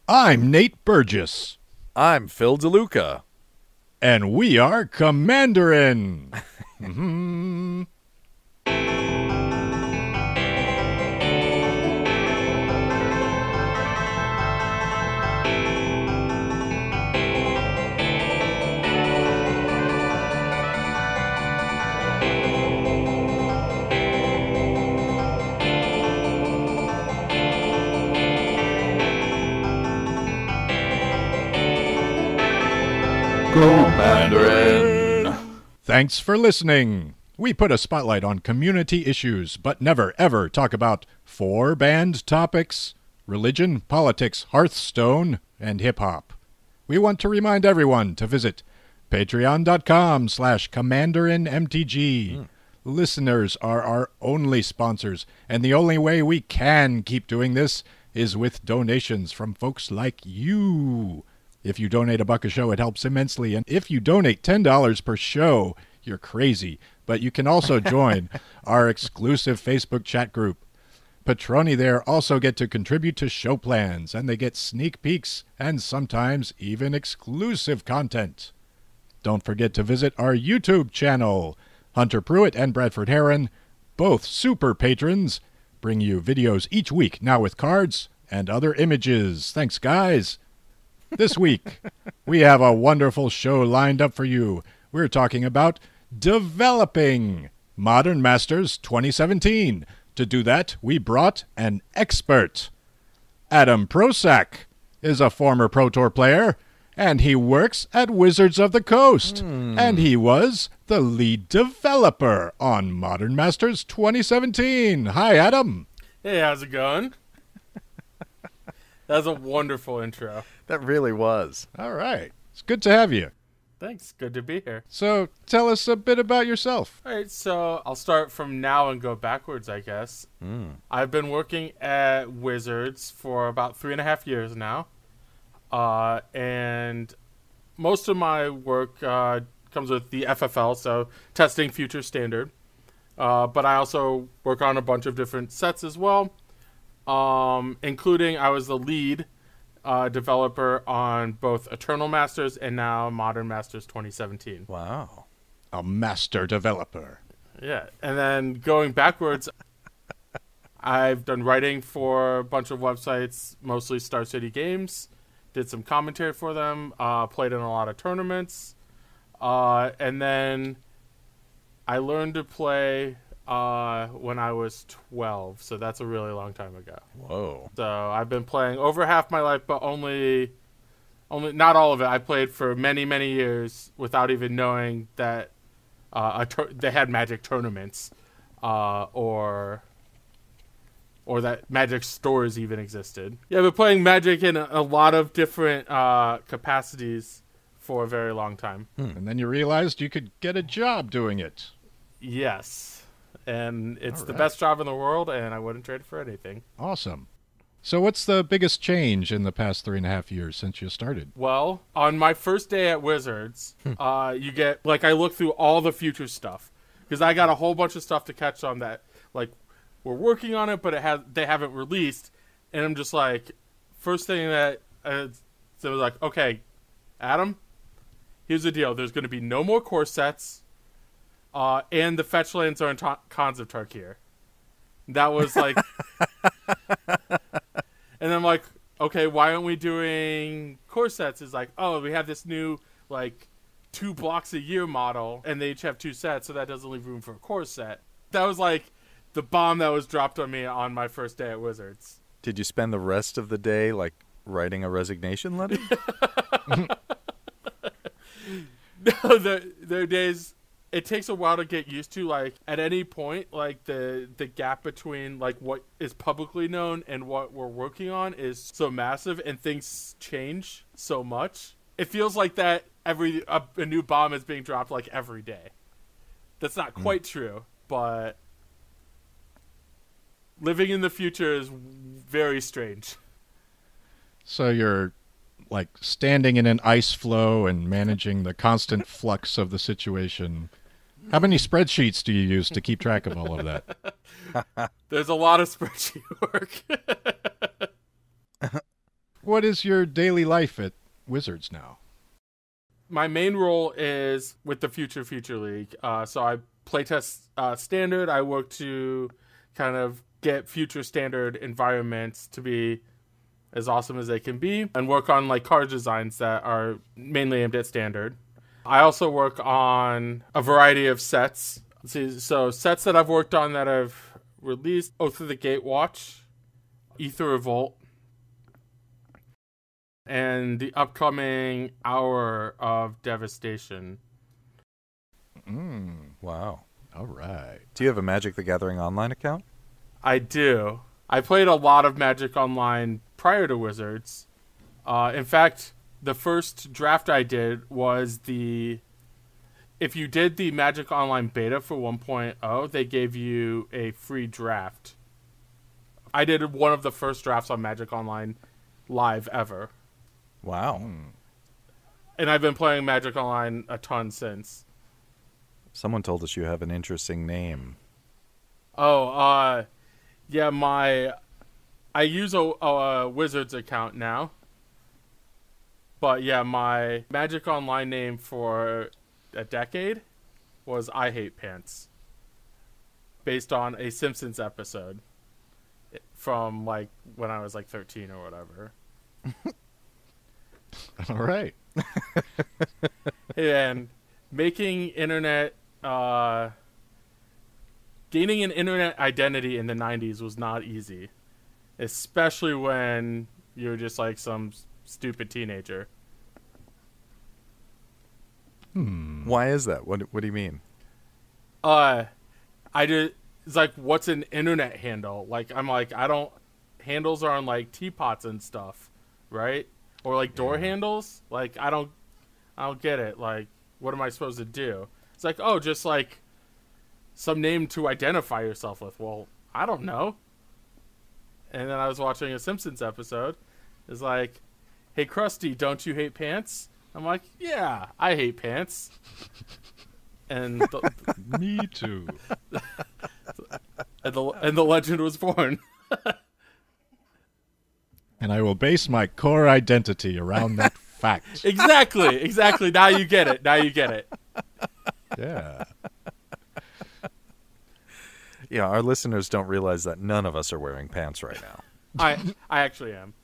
I'm Nate Burgess. I'm Phil DeLuca. And we are Commanderin. Commanderin. Thanks for listening. We put a spotlight on community issues, but never, ever talk about four-band topics: religion, politics, Hearthstone, and hip-hop. We want to remind everyone to visit patreon.com/commanderin.mtg. Listeners are our only sponsors, and the only way we can keep doing this is with donations from folks like you. If you donate $1 a show, it helps immensely. And if you donate $10 per show, you're crazy. But you can also join our exclusive Facebook chat group. Patroni there also get to contribute to show plans, and they get sneak peeks and sometimes even exclusive content. Don't forget to visit our YouTube channel. Hunter Pruitt and Bradford Heron, both super patrons, bring you videos each week, now with cards and other images. Thanks, guys. This week, we have a wonderful show lined up for you. We're talking about developing Modern Masters 2017. To do that, we brought an expert. Adam Prosak is a former Pro Tour player, and he works at Wizards of the Coast. And he was the lead developer on Modern Masters 2017. Hi, Adam. Hey, how's it going? That was a wonderful intro. That really was. All right. It's good to have you. Thanks. Good to be here. So tell us a bit about yourself. All right, so I'll start from now and go backwards, I guess. I've been working at Wizards for about 3.5 years now. And most of my work comes with the FFL, so testing future standard. But I also work on a bunch of different sets as well, including I was the lead developer on both Eternal Masters and now Modern Masters 2017. Wow. A master developer. Yeah, and then going backwards, I've done writing for a bunch of websites, mostly Star City Games. Did some commentary for them, played in a lot of tournaments. And then I learned to play when I was 12, so that's a really long time ago. Whoa. So I've been playing over half my life, but only not all of it. I played for many, many years without even knowing that they had Magic tournaments, or that Magic stores even existed. Yeah, I've been playing Magic in a lot of different capacities for a very long time. And then you realized you could get a job doing it. Yes. And it's All the right. best job in the world, and I wouldn't trade it for anything. Awesome. So what's the biggest change in the past 3.5 years since you started? Well, on my first day at Wizards, you get, I look through all the future stuff, because I got a whole bunch of stuff to catch on that, we're working on it, but they haven't released, and I'm just first thing that it was okay, Adam, here's the deal. There's going to be no more core sets, and the fetch lands are in Khans of Tarkir. That was and I'm okay, why aren't we doing core sets? It's we have this new 2 blocks a year model, and they each have 2 sets, so that doesn't leave room for a core set. That was the bomb that was dropped on me on my first day at Wizards. Did you spend the rest of the day writing a resignation letter? No, there are days it takes a while to get used to. At any point, the gap between what is publicly known and what we're working on is so massive, and things change so much. It feels like that a new bomb is being dropped every day. That's not quite true, but living in the future is very strange. So you're standing in an ice flow and managing the constant flux of the situation. How many spreadsheets do you use to keep track of all of that? There's a lot of spreadsheet work. what is your daily life at Wizards now? My main role is with the Future League. So I playtest Standard. I work to kind of get Future Standard environments to be as awesome as they can be, and work on like card designs that are mainly aimed at Standard. I also work on a variety of sets. So sets that I've worked on that I've released: Oath of the Gatewatch, Ether Revolt, and the upcoming Hour of Devastation. Wow. All right. Do you have a Magic the Gathering online account? I do. I played a lot of Magic Online prior to Wizards. In fact, the first draft I did was if you did the Magic Online beta for 1.0, they gave you a free draft. I did one of the first drafts on Magic Online live ever. Wow. And I've been playing Magic Online a ton since. Someone told us you have an interesting name. Oh, yeah, I use a Wizards account now. But yeah, my Magic Online name for a decade was I Hate Pants. Based on a Simpsons episode from like when I was like 13 or whatever. All right. And making internet gaining an internet identity in the 90s was not easy, especially when you're just like some stupid teenager. Why is that? What do you mean? It's like, what's an internet handle? Like, I'm like, handles are on like teapots and stuff, right? Or like door handles. Like, I don't get it. Like, what am I supposed to do? It's like, oh, just like some name to identify yourself with. Well, I don't know. And then I was watching a Simpsons episode. It's like, hey, Krusty, don't you hate pants? I'm like, yeah, I hate pants. And me too. And the legend was born. And I will base my core identity around that fact. Exactly. Now you get it. Yeah. Yeah, our listeners don't realize that none of us are wearing pants right now. I actually am.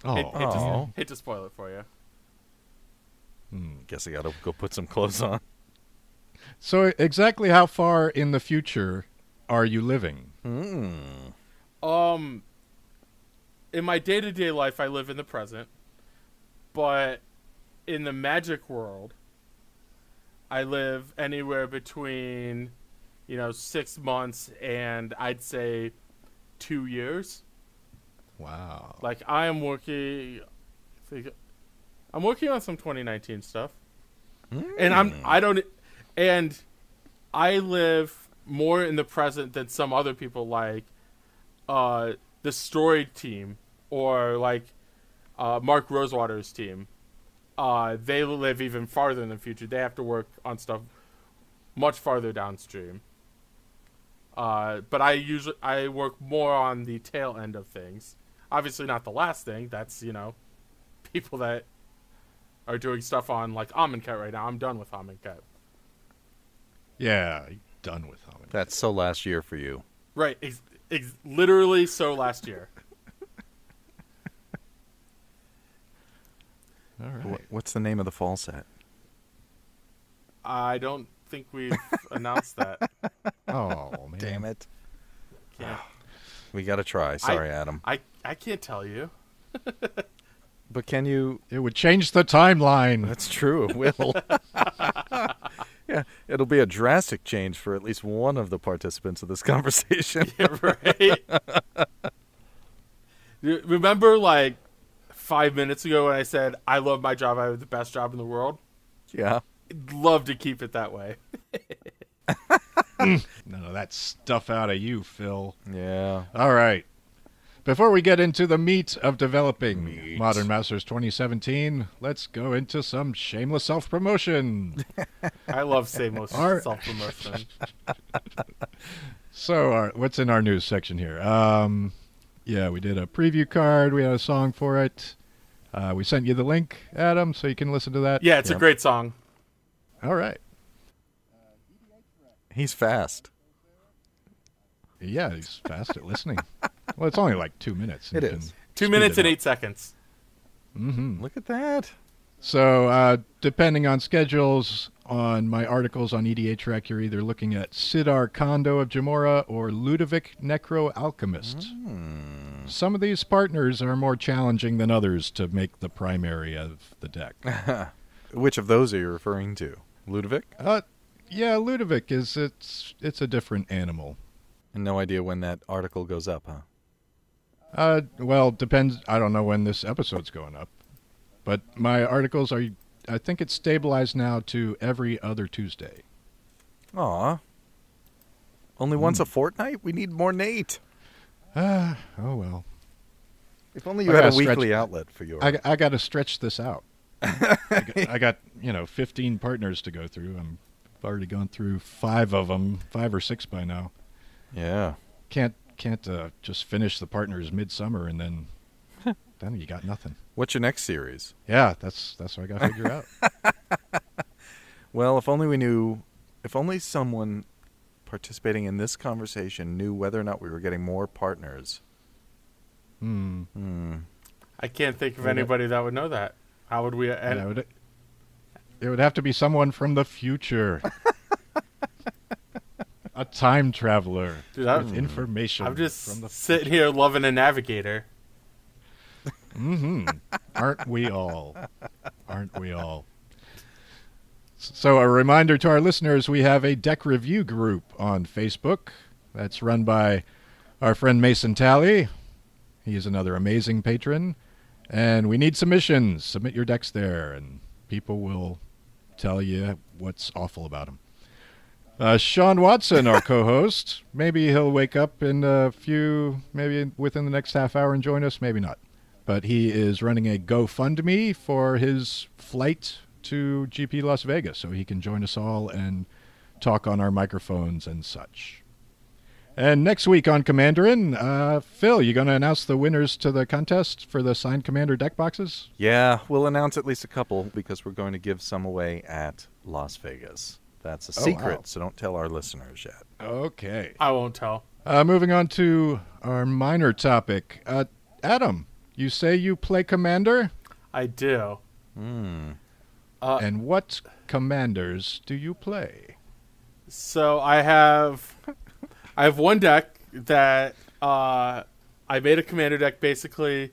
Oh. Hate to spoil it for you. Guess I gotta go put some clothes on. So exactly how far in the future are you living? In my day-to-day life, I live in the present. But in the Magic world, I live anywhere between, 6 months and I'd say 2 years. Wow. Like, I'm working on some 2019 stuff. And I live more in the present than some other people, like the Story team or like Mark Rosewater's team. They live even farther in the future. They have to work on stuff much farther downstream. But I work more on the tail end of things. Obviously not the last thing. That's, people that are doing stuff on like Amonkhet right now. I'm done with Amonkhet. Yeah, done with Amonkhet. That's so last year for you. Right. Literally so last year. All right. What's the name of the fall set? I don't think we've announced that. Oh, man. Damn it. Can't. We gotta try. Sorry, Adam. I can't tell you. But can you... It would change the timeline. That's true, it will. Yeah, it'll be a drastic change for at least one of the participants of this conversation. Yeah, right? Remember, like, 5 minutes ago when I said, I love my job, I have the best job in the world? Yeah. I'd love to keep it that way. None of that stuff out of you, Phil. Yeah. All right. Before we get into the meat of developing Modern Masters 2017, let's go into some shameless self-promotion. I love shameless self-promotion. So, what's in our news section here? Yeah, we did a preview card. We had a song for it. We sent you the link, Adam, so you can listen to that. Yeah, it's a great song. All right. He's fast. Yeah, he's fast at listening. Well, it's only like 2 minutes. It is. 2 minutes and 8 seconds. Mm-hmm. Look at that. So, depending on schedules, on my articles on EDH you're either looking at Sidar Kondo of Jamora or Ludovic Necro Alchemist. Some of these partners are more challenging than others to make the primary of the deck. Which of those are you referring to? Ludovic? Yeah, Ludovic it's a different animal. And no idea when that article goes up, huh? Well, depends. I don't know when this episode's going up. But my articles are, I think it's stabilized now to every other Tuesday. Aw. Only once a fortnight? We need more Nate. Oh, well. If only you had a weekly outlet for your... I got to stretch this out. I got 15 partners to go through. I've already gone through 5 of them, 5 or 6 by now. Yeah. Can't just finish the partners midsummer and then you got nothing. What's your next series? Yeah, that's what I got to figure out. Well, if only someone participating in this conversation knew whether or not we were getting more partners. I can't think of anybody that would know that. How would we... It would have to be someone from the future. A time traveler with information. I'm just from the sitting here loving a navigator. Aren't we all? Aren't we all? So a reminder to our listeners, we have a deck review group on Facebook that's run by our friend Mason Talley. He is another amazing patron. And we need submissions. Submit your decks there, and people will tell you what's awful about them. Sean Watson, our co-host, maybe he'll wake up in maybe within the next half hour and join us, maybe not. But he is running a GoFundMe for his flight to GP Las Vegas, so he can join us all and talk on our microphones and such. And next week on Commanderin, Phil, you going to announce the winners to the contest for the signed Commander deck boxes? Yeah, we'll announce at least a couple because we're going to give some away at Las Vegas. That's a secret, so don't tell our listeners yet. Okay. I won't tell. Moving on to our minor topic. Adam, you say you play Commander? I do. And what commanders do you play? So I have one deck that I made a commander deck basically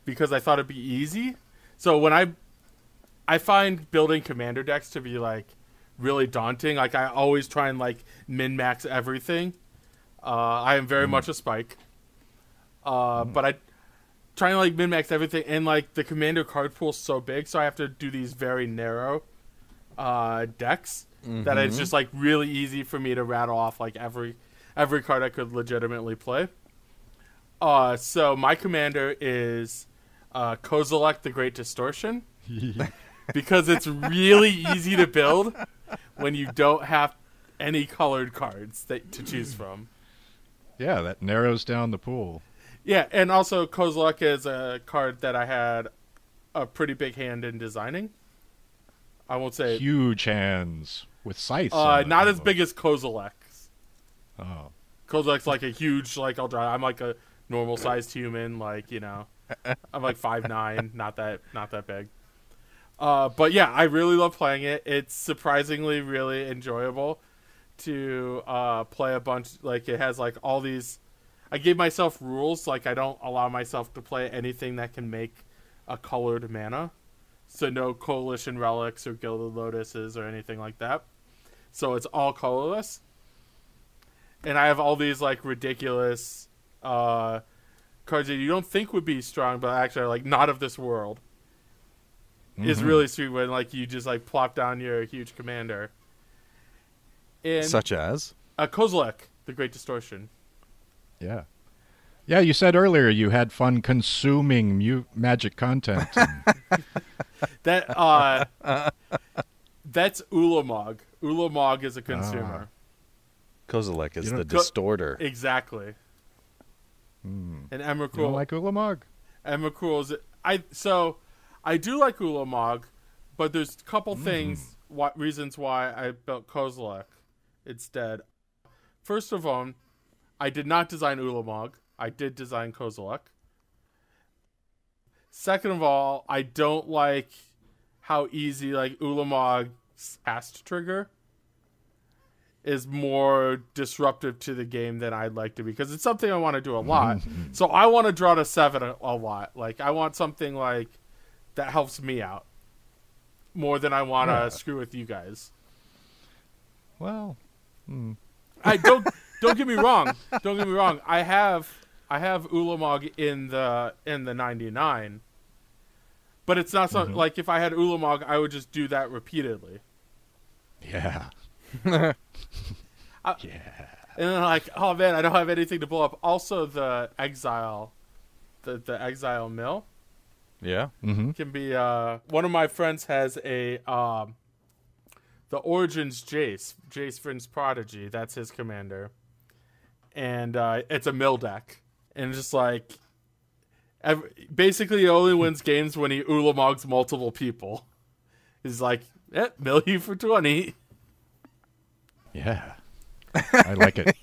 because I thought it'd be easy. So when I find building commander decks to be like really daunting. Like I always try and like min-max everything. I am very much a spike. But I try and like min-max everything, and like the commander card pool is so big, so I have to do these very narrow decks that it's just like really easy for me to rattle off like every card I could legitimately play. So my commander is Kozilek the Great Distortion because it's really easy to build when you don't have any colored cards to choose from. Yeah, that narrows down the pool. Yeah, and also Kozilek is a card that I had a pretty big hand in designing. I won't say huge hands with scythes. Not as big as Kozilek's. Oh, Kozilek's like a huge I'm like a normal sized human, like I'm like 5'9", not that big. But yeah, I really love playing it. It's surprisingly really enjoyable to play a bunch. Like it has like all these. I gave myself rules, like I don't allow myself to play anything that can make a colored mana. So no Coalition Relics or Gilded Lotuses or anything like that. So it's all colorless. And I have all these like ridiculous cards that you don't think would be strong, but actually are like not of this world. It's really sweet when like you just like plop down your huge commander. And such as? Kozilek, the Great Distortion. Yeah. Yeah, you said earlier you had fun consuming magic content. That's Ulamog. Ulamog is a consumer. Kozilek is the distorter. Exactly. And You Emrakul. don't like Ulamog? Emrakul is I do like Ulamog, but there's a couple reasons why I built Kozilek instead. First of all, I did not design Ulamog. I did design Kozilek. Second of all, I don't like how easy like Ulamog's cast trigger is more disruptive to the game than I'd like to be, because it's something I want to do a lot. So I want to draw to 7 a lot. Like I want something like that helps me out more than I want to screw with you guys. Well, I don't get me wrong. Don't get me wrong. I have Ulamog in the 99, but it's not something like if I had Ulamog, I would just do that repeatedly. yeah. And then like, oh man, I don't have anything to blow up. Also, the Exile, the Exile mill. Yeah. Can be one of my friends has a the Origins Jace Vryn's Prodigy. That's his commander, and it's a mill deck, and just like basically he only wins games when he Ulamogs multiple people. He's like, mill you for 20. Yeah. I like it.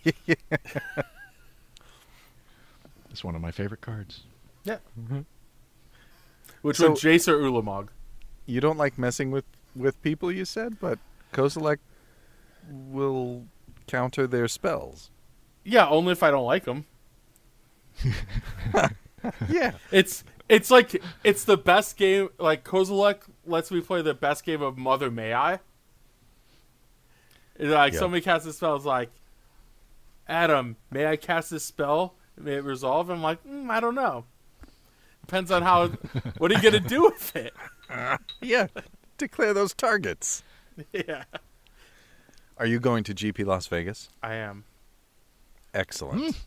It's one of my favorite cards. Yeah. Which one, Jace or Ulamog? You don't like messing with people, you said, but Kozilek will counter their spells. Yeah, only if I don't like them. Yeah. It's like it's the best game. Like Kozilek lets me play the best game of Mother May I. It's like somebody casts a spell, it's like, Adam, may I cast this spell? May it resolve? I'm like, I don't know. Depends on how. What are you gonna do with it? Yeah, declare those targets. Yeah. Are you going to GP Las Vegas? I am. Excellent.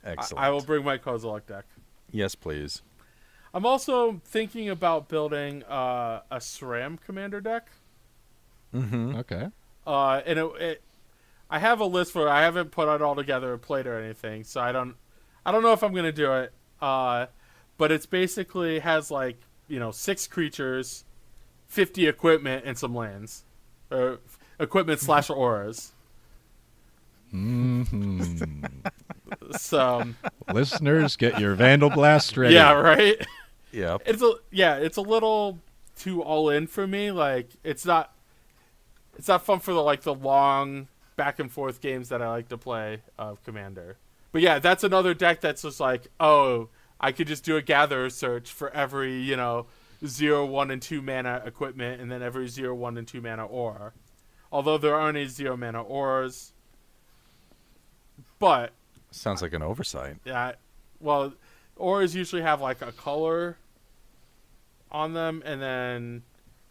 Excellent. I will bring my Kozilek deck. Yes, please. I'm also thinking about building a SRAM commander deck. Okay. And I have a list for it. I haven't put it all together or played or anything, so I don't know if I'm gonna do it. But it's basically has like 6 creatures, 50 equipment, and some lands, or equipment / auras. So listeners, get your Vandal Blast ready. Yeah, right. Yeah. It's a little too all in for me. Like it's not fun for the long back and forth games that I like to play of Commander. But yeah, that's another deck that's just like, oh, I could just do a gatherer search for every 0, 1, and 2 mana equipment, and then every 0, 1, and 2 mana aura. Although there aren't any 0 mana auras, but sounds like an oversight. Yeah, well, auras usually have like a color on them, and then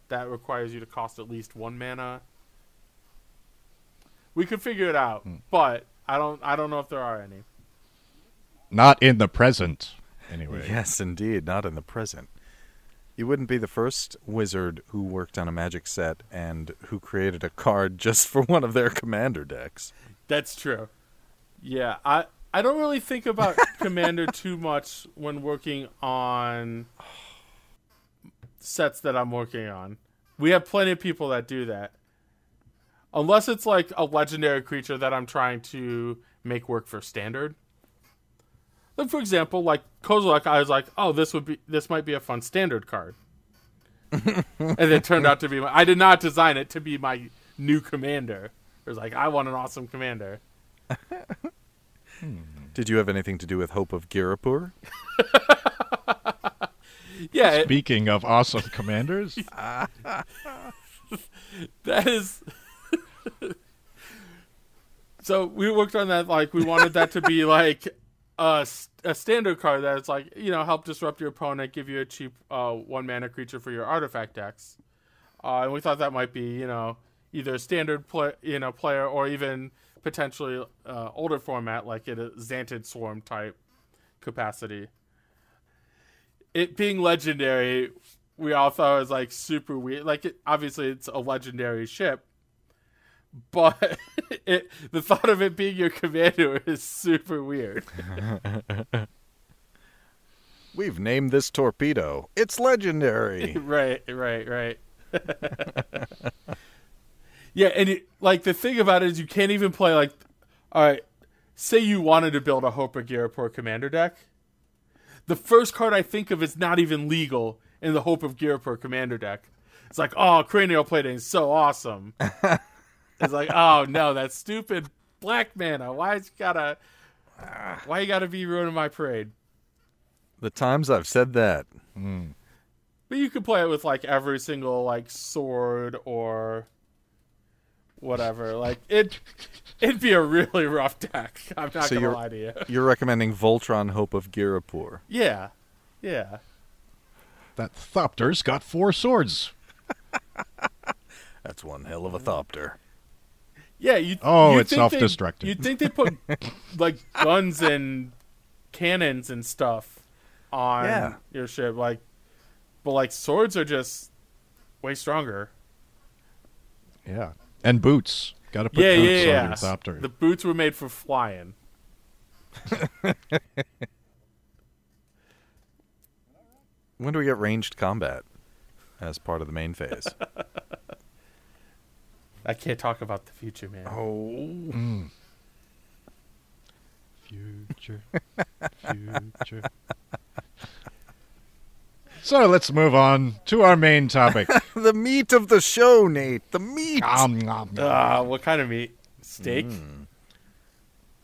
that requires you to cost at least 1 mana. We could figure it out, but I don't know if there are any. Not in the present, anyway. Yes, indeed, not in the present. You wouldn't be the first wizard who worked on a Magic set and who created a card just for one of their commander decks. That's true. Yeah, I don't really think about Commander too much when working on sets that I'm working on. We have plenty of people that do that. Unless it's like a legendary creature that I'm trying to make work for standard. Like for example, like Kozilek, I was like, oh, this might be a fun standard card. And it turned out to be I did not design it to be my new commander. It was like, I want an awesome commander. Did you have anything to do with Hope of Girapur? Yeah. Speaking of awesome commanders. That is... So we worked on that, like, we wanted that to be like a standard card that's like, help disrupt your opponent, give you a cheap 1 mana creature for your artifact decks. And we thought that might be, either a standard player or even potentially older format, like in a Xantid Swarm type capacity. It being legendary, we all thought it was like super weird. Like, obviously it's a legendary ship, but the thought of it being your commander is super weird. We've named this torpedo. It's legendary. Right. Yeah, and the thing about it is you can't even play all right, say you wanted to build a Hope of Ghirapur commander deck. The first card I think of is not even legal in the Hope of Ghirapur commander deck. It's like, oh, cranial plating is so awesome. It's like, oh no, that's stupid black mana. Why you gotta be ruining my parade? The times I've said that. But you could play it with every single sword or whatever. It'd be a really rough deck. I'm not gonna lie to you. You're recommending Voltron Hope of Ghirapur. Yeah. That Thopter's got 4 swords. That's one hell of a Thopter. Yeah, it's self-destructive. You'd think they put guns and cannons and stuff on your ship, but swords are just way stronger. Yeah, and boots. Got to put boots on your Thopter. The boots were made for flying. When do we get ranged combat as part of the main phase? I can't talk about the future, man. Oh. Future. So let's move on to our main topic. The meat of the show, Nate. The meat. What kind of meat? Steak?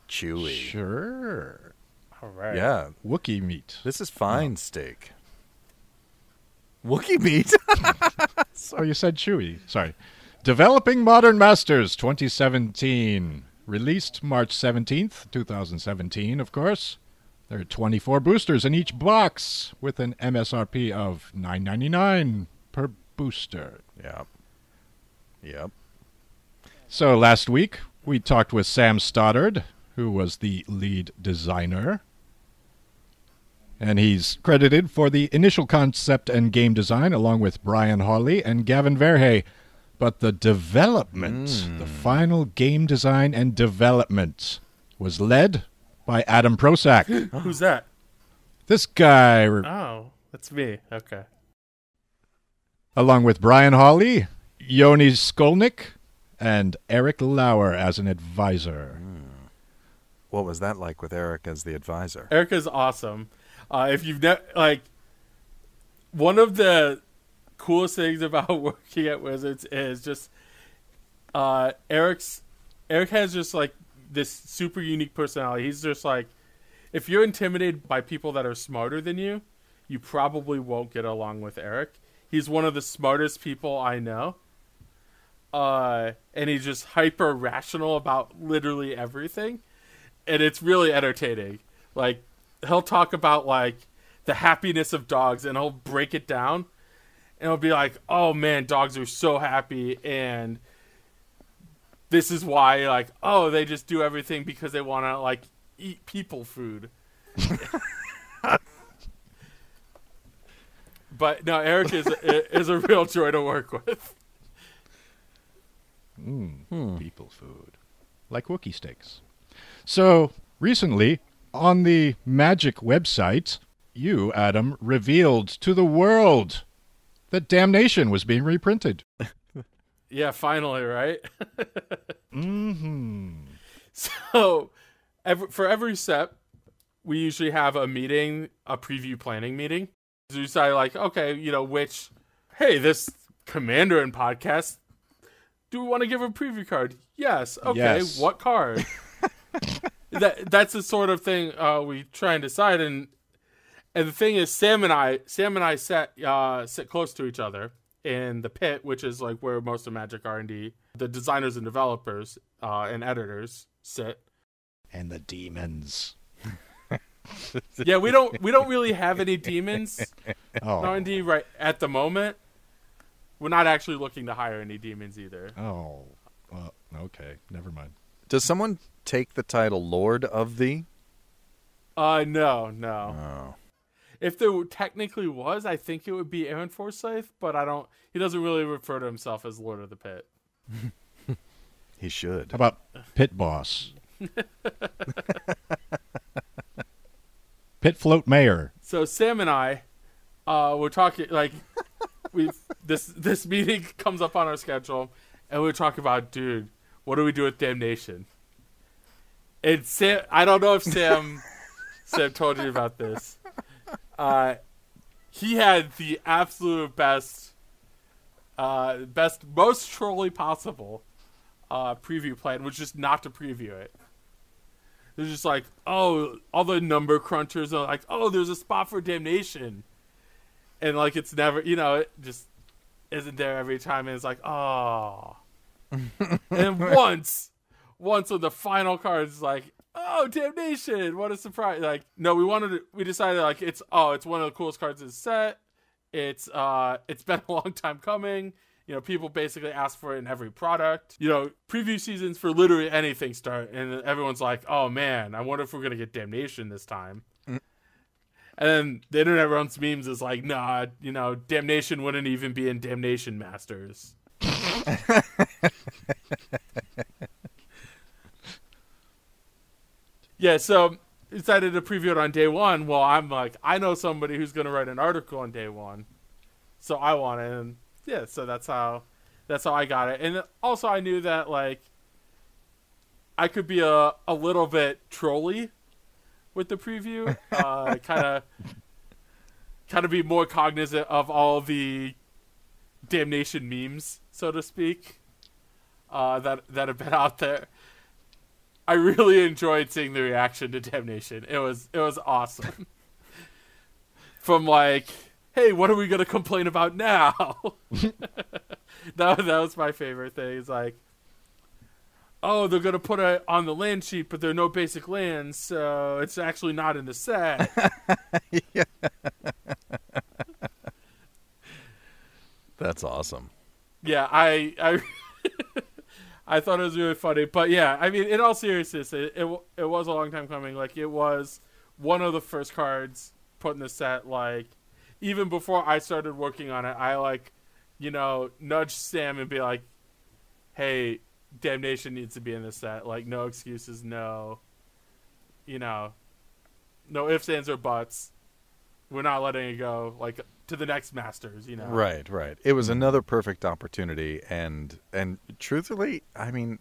Chewy. Sure. All right. Yeah. Wookiee meat. This is fine steak. Wookiee meat? Oh, you said chewy. Sorry. Developing Modern Masters 2017. Released March 17th, 2017, of course. There are 24 boosters in each box with an MSRP of $9.99 per booster. Yep. So last week, we talked with Sam Stoddard, who was the lead designer. And he's credited for the initial concept and game design, along with Brian Hawley and Gavin Verhey. But the development, the final game design and development, was led by Adam Prosak. Who's that? This guy. Oh, that's me. Okay. Along with Brian Hawley, Yoni Skolnick, and Eric Lauer as an advisor. What was that like with Eric as the advisor? Eric is awesome. If you've one of the coolest things about working at Wizards is just Eric has just this super unique personality. He's just if you're intimidated by people that are smarter than you, you probably won't get along with Eric. He's one of the smartest people I know. And he's just hyper rational about literally everything. And it's really entertaining. He'll talk about the happiness of dogs, and he'll break it down, and he'll be like, "Oh man, dogs are so happy, and this is why they just do everything because they want to eat people food." But no, Eric is a real joy to work with. People food, like Wookiee steaks. So recently, on the Magic website, you, Adam, revealed to the world that Damnation was being reprinted. Yeah, finally, right? Mm-hmm. So, for every set, we usually have a meeting, a preview planning meeting. So you decide, okay, this commanderin podcast, do we want to give a preview card? Yes. Okay, yes. What card? That's the sort of thing we try and decide, and the thing is, Sam and I sit close to each other in the pit, which is where most of Magic R&D, the designers and developers and editors sit, and the demons. Yeah, we don't really have any demons in R&D right at the moment. We're not actually looking to hire any demons either. Oh, well, okay, never mind. Does someone take the title Lord of the? No. Oh. If there technically was, I think it would be Aaron Forsyth, but he doesn't really refer to himself as Lord of the Pit. He should. How about Pit Boss? Pit Float Mayor. So Sam and I, we're talking like this meeting comes up on our schedule, and we're talking about, dude, what do we do with Damnation? And Sam, I don't know if Sam told you about this. He had the absolute best, most trolly possible preview plan, which is not to preview it. They're just like, oh, all the number crunchers are like, oh, there's a spot for Damnation. And like, it's never, it just isn't there every time. And it's like, oh. And once when the final card is like, oh, Damnation, what a surprise. Like, no, we decided like, it's one of the coolest cards in the set. It's been a long time coming. People basically ask for it in every product. Preview seasons for literally anything start, and everyone's like, oh man, I wonder if we're going to get Damnation this time. And then the internet runs memes is like, nah, Damnation wouldn't even be in Damnation Masters. Yeah, so decided to preview it on day one. Well, I'm like, I know somebody who's going to write an article on day one, so I want it. And yeah, so that's how I got it. And also I knew that like I could be a little bit trolly with the preview, kind of be more cognizant of all the Damnation memes, so to speak, that have been out there. I really enjoyed seeing the reaction to Damnation. It was awesome. From like, hey, what are we going to complain about now? that was my favorite thing. It's like, oh, they're going to put it on the land sheet, but there are no basic lands, so it's actually not in the set. Yeah. That's awesome. Yeah, I I thought it was really funny. But yeah, I mean, in all seriousness, it was a long time coming. Like, it was one of the first cards put in the set. Like, even before I started working on it, I nudged Sam and be like, hey, Damnation needs to be in the set. Like, no excuses, no ifs, ands, or buts. We're not letting it go, like, to the next Masters, Right. It was another perfect opportunity, and truthfully, I mean,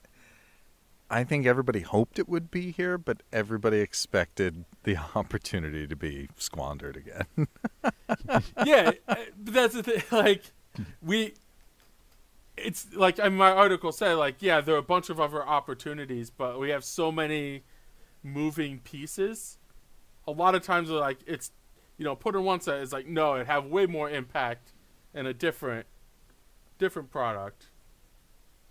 I think everybody hoped it would be here, but everybody expected the opportunity to be squandered again. Yeah, but that's the thing. Like, it's like my article said, like, yeah, there are a bunch of other opportunities, but we have so many moving pieces. A lot of times, like, it's, put in one set is like, no, it have way more impact in a different product.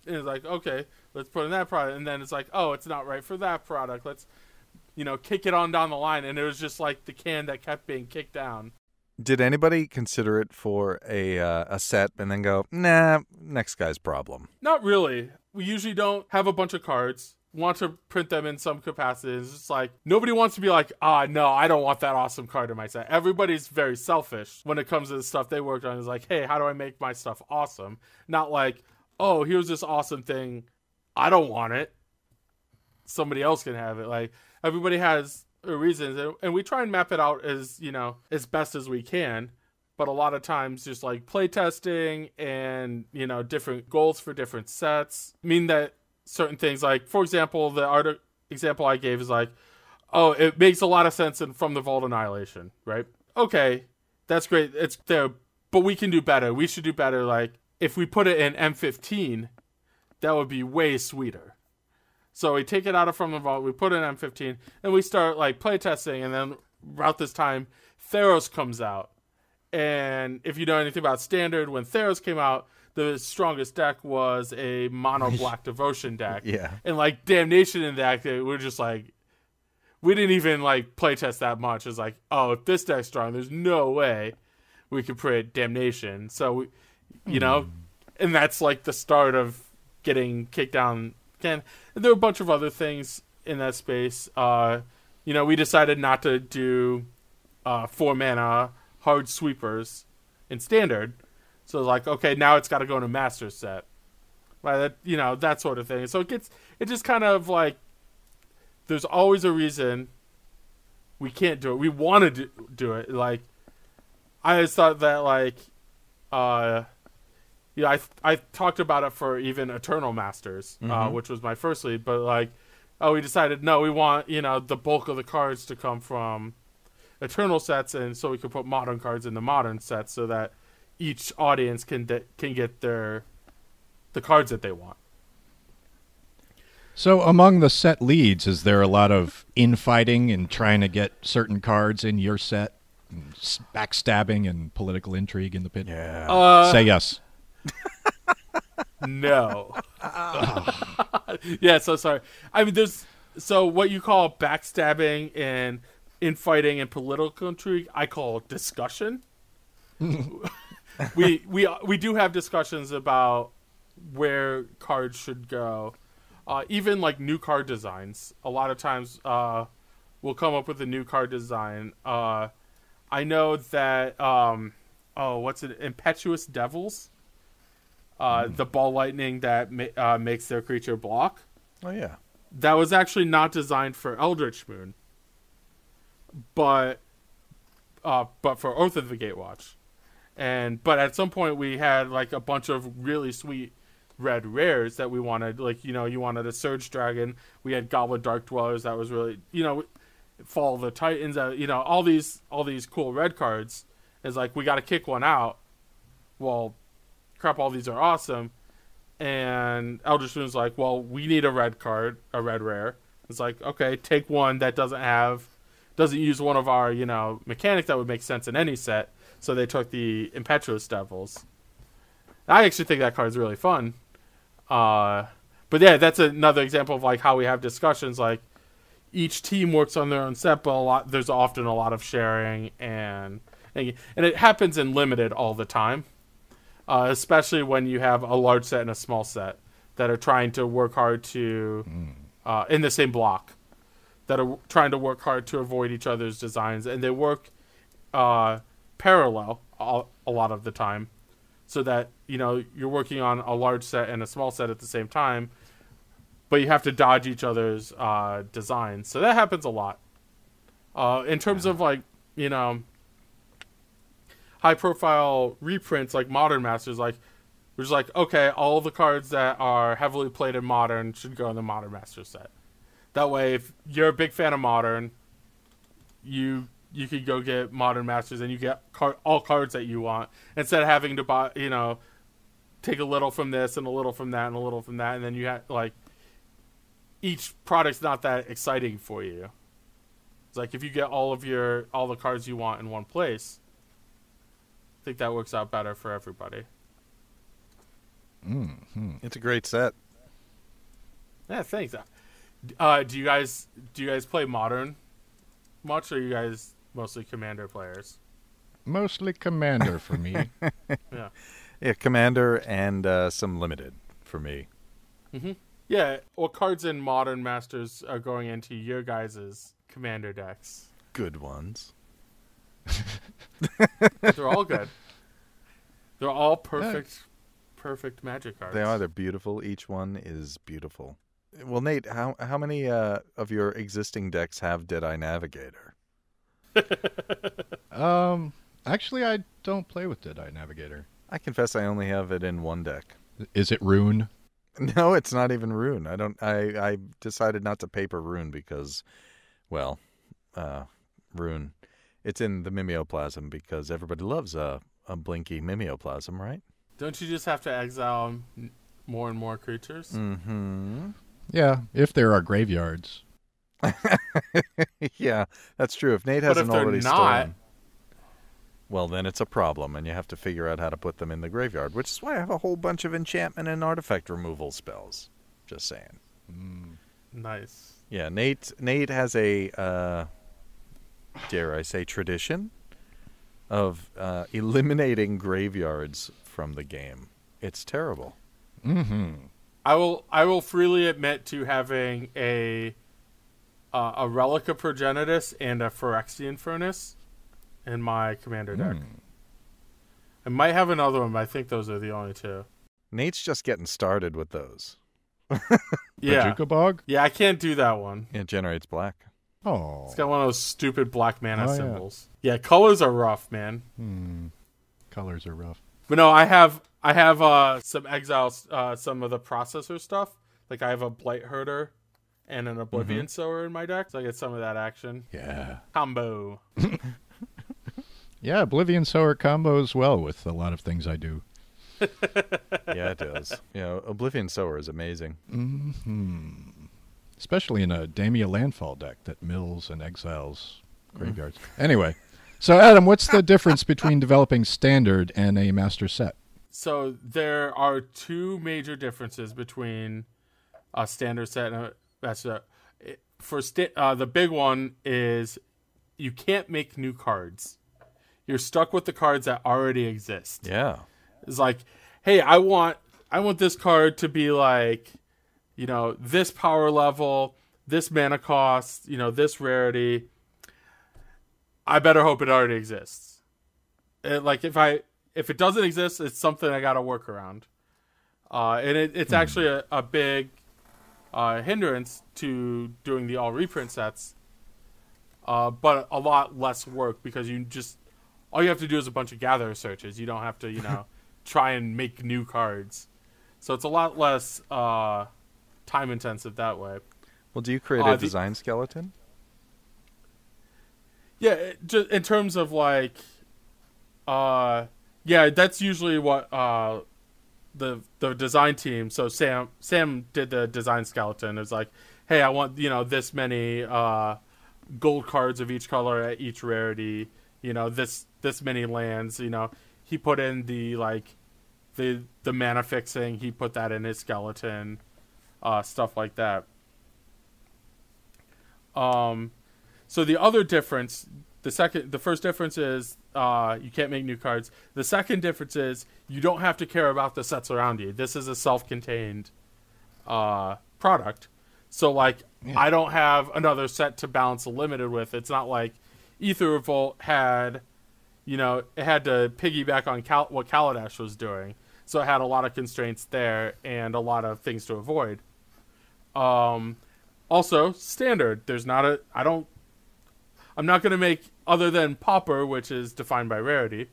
And it's like, okay, let's put in that product. And then it's like, oh, it's not right for that product. Let's, kick it on down the line. And it was just like the can that kept being kicked down. Did anybody consider it for a set and then go, nah, next guy's problem? Not really. We usually don't have a bunch of cards. Want to print them in some capacity. It's just like, nobody wants to be like, no, I don't want that awesome card in my set. Everybody's very selfish when it comes to the stuff they worked on. It's like, hey, how do I make my stuff awesome? Not like, oh, here's this awesome thing. I don't want it. Somebody else can have it. Like, everybody has reasons, and we try and map it out as, as best as we can. But a lot of times just like playtesting and, different goals for different sets mean that certain things, like, for example, the art example I gave is like, oh, it makes a lot of sense from the Vault Annihilation, right? Okay, that's great. It's there, but we can do better. We should do better. Like, if we put it in M15, that would be way sweeter. So we take it out of From the Vault, we put it in M15, and we start, like, playtesting, and then about this time, Theros comes out. And if you know anything about Standard, when Theros came out, the strongest deck was a mono black devotion deck. Yeah. And like Damnation in that, we're just like, we didn't even like playtest that much. It's like, oh, if this deck's strong, there's no way we could print Damnation. So, and that's like the start of getting kicked down again. And there were a bunch of other things in that space. We decided not to do 4 mana hard sweepers in Standard. So like, okay, now it's got to go in a master set. by that, that sort of thing. So it just kind of like, there's always a reason we can't do it. We want to do it. Like, I just thought that, like, I talked about it for even Eternal Masters, which was my first lead, but like, we decided, no, we want, the bulk of the cards to come from Eternal sets, and so we could put Modern cards in the Modern sets so that each audience can get the cards that they want. So among the set leads, is there a lot of infighting and trying to get certain cards in your set? And backstabbing and political intrigue in the pit? Yeah. Say yes. No. Yeah, so sorry. I mean, so what you call backstabbing and infighting and political intrigue, I call discussion. We do have discussions about where cards should go. Even like new card designs. A lot of times we'll come up with a new card design. I know that what's it? Impetuous Devils. The ball lightning that makes their creature block. Oh yeah. That was actually not designed for Eldritch Moon, but for Oath of the Gatewatch. But at some point we had like a bunch of really sweet red rares that we wanted. Like, you wanted a Surge Dragon. We had Goblin Dark Dwellers that was really, Fall of the Titans. All these cool red cards. Is like, we got to kick one out. Well, crap, all these are awesome. And Eldritch Moon's like, well, we need a red card, a red rare. It's like, okay, take one that doesn't use one of our, mechanics that would make sense in any set. So they took the Impetuous Devils. I actually think that card's really fun. But yeah, that's another example of like how we have discussions. Like, each team works on their own set, but there's often a lot of sharing, and it happens in Limited all the time. Especially when you have a large set and a small set that are trying to work hard to, in the same block, that are trying to work hard to avoid each other's designs. And they work parallel a lot of the time, so that, you're working on a large set and a small set at the same time, but you have to dodge each other's designs. So that happens a lot. In terms of like, high-profile reprints like Modern Masters, like, we're just like, okay, all the cards that are heavily played in Modern should go in the Modern Masters set. That way, if you're a big fan of Modern, you could go get Modern Masters and you get all cards that you want, instead of having to buy, take a little from this and a little from that and a little from that, and then you have, like, each product's not that exciting for you. It's like, if you get all the cards you want in one place, I think that works out better for everybody. Mm-hmm. It's a great set. Yeah, thanks. Do you guys play Modern much, or are you guys mostly Commander players? Mostly Commander for me. Yeah. Yeah, Commander and some Limited for me. Mm-hmm. Yeah, what cards in Modern Masters are going into your guys' Commander decks? Good ones. They're all good. They're all perfect Magic cards. They are. They're beautiful. Each one is beautiful. Well, Nate, how many of your existing decks have Deadeye Navigator? Actually, I don't play with Deadeye Navigator. I confess I only have it in one deck. Is it Rune? No, it's not even Rune. I decided not to paper Rune because, well, Rune. It's in the Mimeoplasm because everybody loves a blinky Mimeoplasm, right? Don't you just have to exile more and more creatures? Mm-hmm. Yeah, if there are graveyards. Yeah, that's true. If Nate hasn't already stolen, well, then it's a problem, and you have to figure out how to put them in the graveyard, which is why I have a whole bunch of enchantment and artifact removal spells. Just saying. Nice. Yeah, Nate has a, dare I say, tradition of eliminating graveyards from the game. It's terrible. Mm-hmm. I will freely admit to having a Relic of Progenitus and a Phyrexian Furnace in my Commander deck. I might have another one, but I think those are the only two. Nate's just getting started with those. Yeah. Bog? Yeah, I can't do that one. It generates black. Oh. It's got one of those stupid black mana Oh, yeah. symbols. Yeah, colors are rough, man. Colors are rough. But no, I have some exiles, some of the processor stuff. Like I have a Blight Herder and an Oblivion Sower in my deck, so I get some of that action. Yeah. Combo. Yeah, Oblivion Sower combos well with a lot of things I do. Yeah, it does. Oblivion Sower is amazing. Especially in a Damia Landfall deck that mills and exiles graveyards. Anyway, so Adam, what's the difference between developing standard and a master set? So there are two major differences between a standard set and a master set. The big one is you can't make new cards. You're stuck with the cards that already exist. Yeah. It's like, hey, I want this card to be like, this power level, this mana cost, this rarity. I better hope it already exists. If it doesn't exist, it's something I got to work around. And it's actually a big hindrance to doing the all reprint sets, but a lot less work because all you have to do is a bunch of gatherer searches. You don't have to, try and make new cards. So it's a lot less time intensive that way. Well, do you create a design skeleton? Yeah, just in terms of that's usually what the design team. So Sam did the design skeleton. It's like, hey, I want this many gold cards of each color at each rarity. This many lands. He put in the mana fixing. He put that in his skeleton, stuff like that. So the other difference, the first difference is you can't make new cards. The second difference is you don't have to care about the sets around you. This is a self-contained product. So I don't have another set to balance the limited with. It's not like Ether Revolt had, it had to piggyback on what Kaladesh was doing. So it had a lot of constraints there and a lot of things to avoid. Also, standard. I'm not going to make, other than Pauper, which is defined by rarity,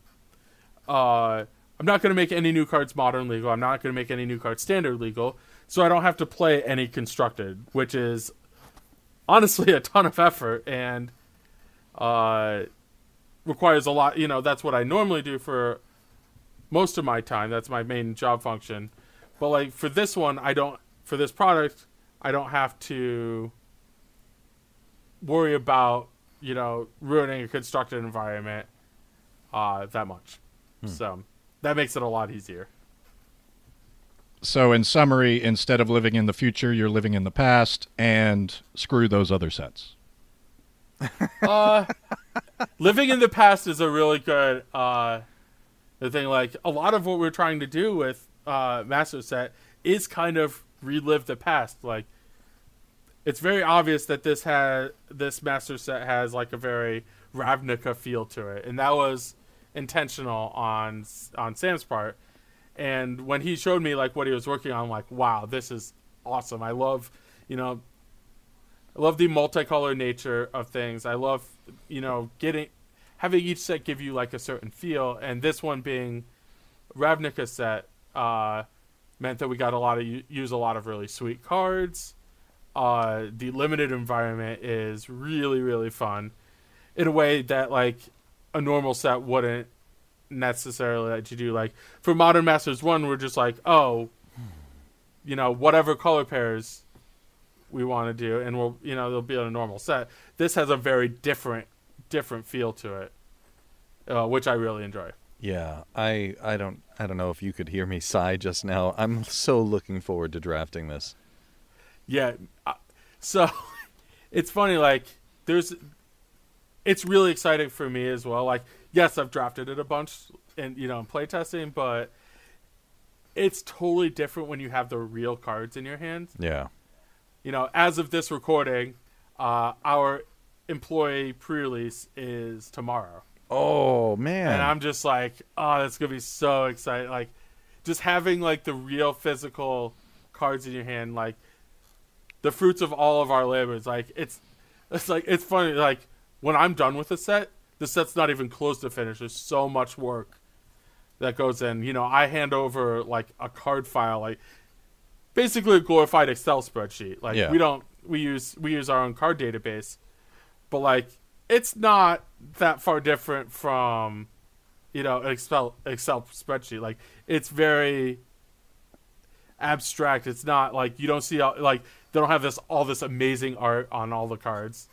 I'm not going to make any new cards modern legal. I'm not going to make any new cards standard legal. So I don't have to play any constructed, which is honestly a ton of effort and requires a lot. That's what I normally do for most of my time. That's my main job function. But for this one, for this product, I don't have to worry about, ruining a constructed environment that much. So that makes it a lot easier. So in summary, instead of living in the future, you're living in the past, and screw those other sets. Living in the past is a really good thing. A lot of what we're trying to do with Master Set is kind of relive the past. It's very obvious that this Master Set has a very Ravnica feel to it, and that was intentional on Sam's part. And when he showed me what he was working on, I'm like, wow, this is awesome. I love, I love the multicolor nature of things. I love, having each set give you a certain feel, and this one being Ravnica set meant that we got use a lot of really sweet cards. The limited environment is really, really fun in a way that a normal set wouldn't necessarily let you do. For Modern Masters 1, we're just whatever color pairs we want to do, and they'll be on a normal set. This has a very different feel to it, which I really enjoy. Yeah, I don't know if you could hear me sigh just now. I'm so looking forward to drafting this. Yeah, so it's funny. It's really exciting for me as well. Yes, I've drafted it a bunch, and in playtesting, but it's totally different when you have the real cards in your hand. Yeah. As of this recording, our employee pre-release is tomorrow. Oh man! And I'm just that's gonna be so exciting. just having like the real physical cards in your hand, like the fruits of all of our labors. Like it's funny. Like when I'm done with the set's not even close to finish. There's so much work that goes in. You know, I hand over like a card file, like basically a glorified Excel spreadsheet. Like we use our own card database, but like it's not that far different from, you know, an Excel spreadsheet. Like it's very abstract. It's not like you don't see like they don't have all this amazing art on all the cards.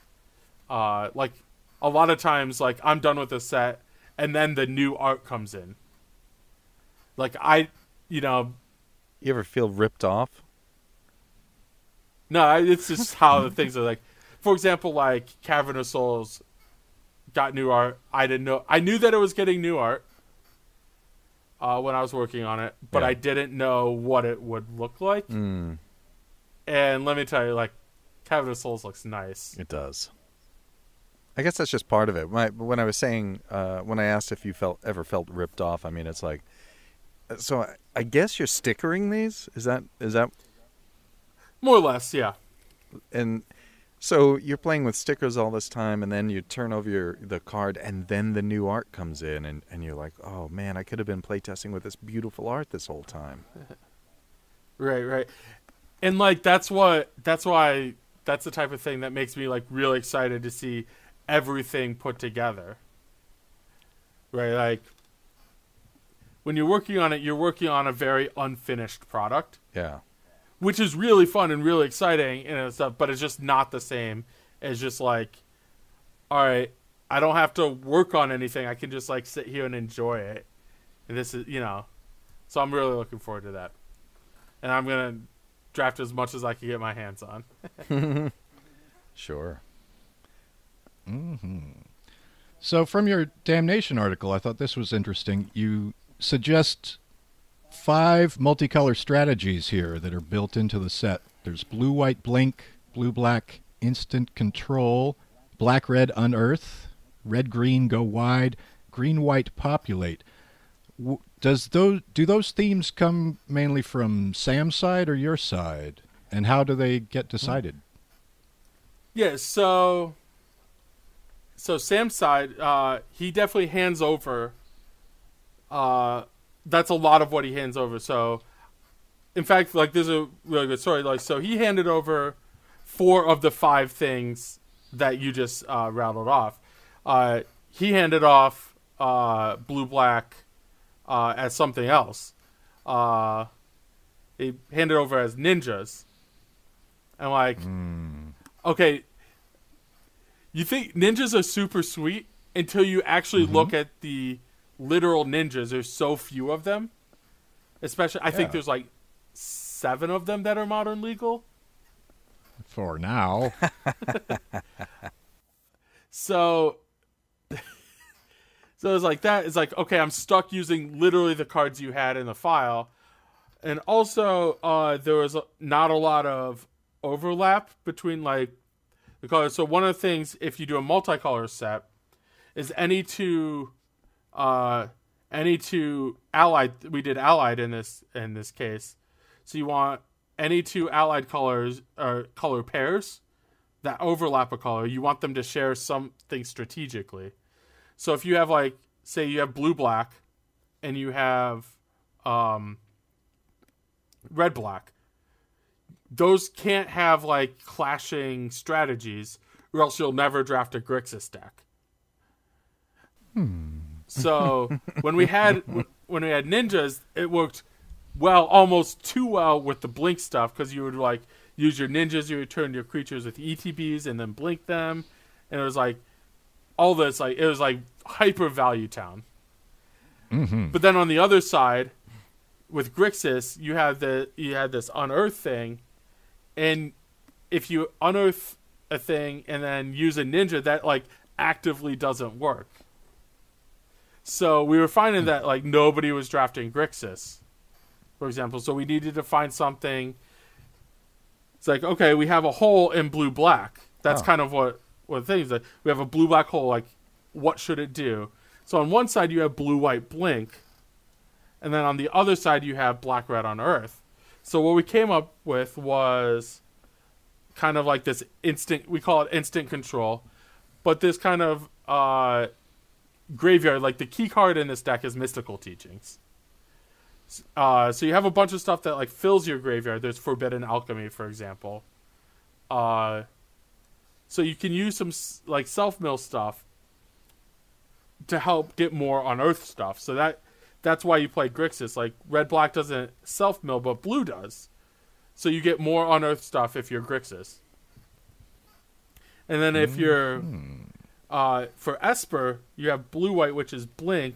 Like a lot of times, like I'm done with the set, and then the new art comes in. Like you ever feel ripped off? No, it's just how the things are. Like, for example, like Cavern of Souls got new art. I didn't know. I knew that it was getting new art when I was working on it, but I didn't know what it would look like. And let me tell you, like, Cavern of Souls looks nice. It does. I guess that's just part of it. When I was saying, when I asked if you ever felt ripped off, I mean, it's like, so I guess you're stickering these? Is that more or less, yeah. And so you're playing with stickers all this time, and then you turn over the card, and then the new art comes in, and you're like, oh man, I could have been playtesting with this beautiful art this whole time. Right. And like that's why that's the type of thing that makes me like really excited to see everything put together. Right, like when you're working on it, you're working on a very unfinished product. Yeah. Which is really fun and really exciting and stuff, but it's just not the same as just like, all right, I don't have to work on anything. I can just like sit here and enjoy it. And this is, so I'm really looking forward to that. And I'm going to draft as much as I can get my hands on. Sure. Mm-hmm. So from your Damnation article, I thought this was interesting. You suggest 5 multicolor strategies here that are built into the set. There's blue-white blink, blue-black instant control, black-red unearth, red-green go wide, green-white populate. Do those themes come mainly from Sam's side or your side? And how do they get decided? Yeah, so Sam's side, he definitely hands over. That's a lot of what he hands over. So, in fact, like there's a really good story. Like, so he handed over 4 of the 5 things that you just rattled off. He handed off blue black as something else. He handed over as ninjas. And like, okay, you think ninjas are super sweet until you actually look at the literal ninjas. There's so few of them, especially I think there's like 7 of them that are modern legal for now. So it's like that. It's like, okay, I'm stuck using literally the cards you had in the file. And also there was not a lot of overlap between like the colors. So one of the things, if you do a multicolor set, is any two allied, we did allied in this case. So you want any 2 allied colors or color pairs that overlap a color, you want them to share something strategically. So if you have like, say you have blue black and you have red black, those can't have like clashing strategies, or else you'll never draft a Grixis deck. So when we had ninjas, it worked well, almost too well with the blink stuff, because you would like use your ninjas, you would turn your creatures with ETBs and then blink them, and it was like all this, like it was like hyper value town. But then on the other side, with Grixis, you had this unearth thing, and if you unearth a thing and then use a ninja, that like actively doesn't work. So we were finding that like nobody was drafting Grixis, for example. So we needed to find something. It's like, okay, we have a hole in blue black. That's kind of what the thing is. Like, we have a blue black hole. Like, what should it do? So on one side you have blue white blink, And then on the other side, you have black, red on Earth. So what we came up with was kind of like this we call it instant control, but this kind of graveyard, like the key card in this deck is Mystical Teachings. So you have a bunch of stuff that like fills your graveyard. There's Forbidden Alchemy, for example. So you can use some like self-mill stuff to help get more on Earth stuff. So that's why you play Grixis. Like red-black doesn't self-mill, but blue does. So you get more on Earth stuff if you're Grixis. And then if you're for Esper, you have blue-white, which is Blink.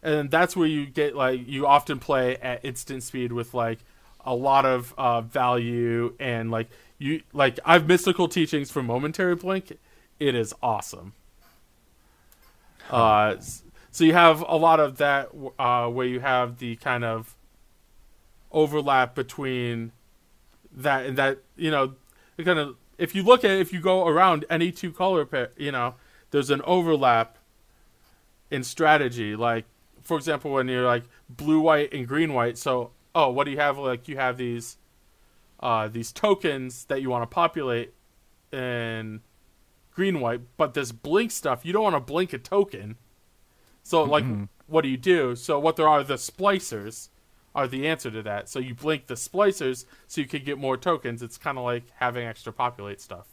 And that's where you get, like, you often play at instant speed with, like, a lot of value. And, like, I've Mystical Teachings for Momentary Blink. It is awesome. So you have a lot of that where you have the kind of overlap between that and that, you know, kind of, if you go around any two color pair, you know, there's an overlap in strategy. Like, for example, when you're like blue, white, and green, white. So, what do you have? Like, you have these tokens that you want to populate in green, white, but this blink stuff, you don't want to blink a token. So, like, what do you do? So, what there are, the splicers are the answer to that. So, you blink the splicers so you can get more tokens. It's kind of like having extra populate stuff.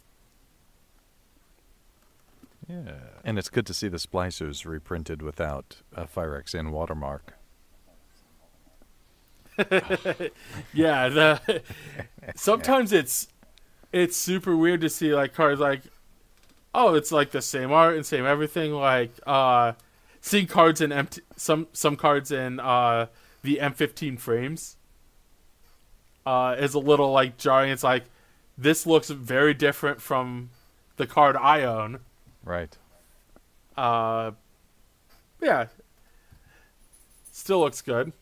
Yeah. And it's good to see the splicers reprinted without a Firex-In watermark. Yeah, sometimes it's super weird to see like cards like, it's like the same art and same everything. Like seeing cards in some cards in the M15 frames is a little like jarring. It's like, this looks very different from the card I own. Right. Yeah. Still looks good.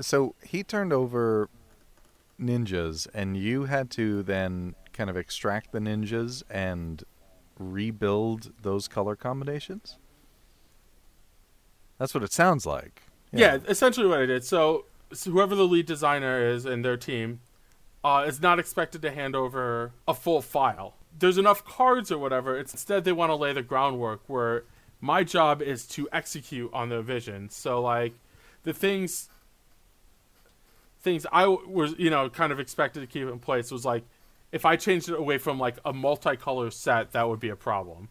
So he turned over ninjas, and you had to then kind of extract the ninjas and rebuild those color combinations? That's what it sounds like. Yeah, essentially what I did. So whoever the lead designer is in their team is not expected to hand over a full file. There's enough cards or whatever. Instead, they want to lay the groundwork where my job is to execute on their vision. So, like, the things I was, you know, kind of expected to keep in place was, like, if I changed it away from, like, a multicolor set, that would be a problem.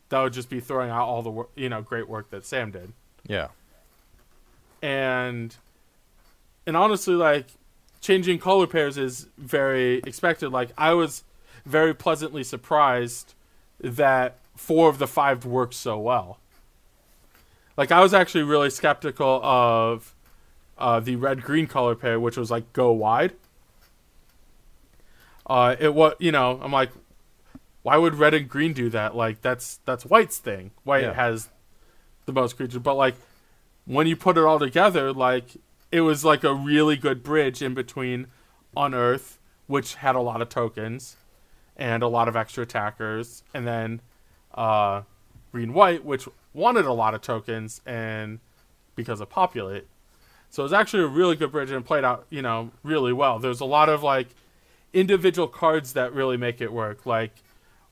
That would just be throwing out all the, you know, great work that Sam did. Yeah. And honestly, like, changing color pairs is very expected. Like, I was very pleasantly surprised that 4 of the 5 worked so well. Like, I was actually really skeptical of the red-green color pair, which was, like, go wide. It was, you know, I'm like, why would red and green do that? Like, that's white's thing. White has the most creatures. But, like, when you put it all together, like, it was like a really good bridge in between Unearth, which had a lot of tokens and a lot of extra attackers, and then Green-White, which wanted a lot of tokens and because of Populate. So it was actually a really good bridge and played out, you know, really well. There's a lot of, like, individual cards that really make it work. Like,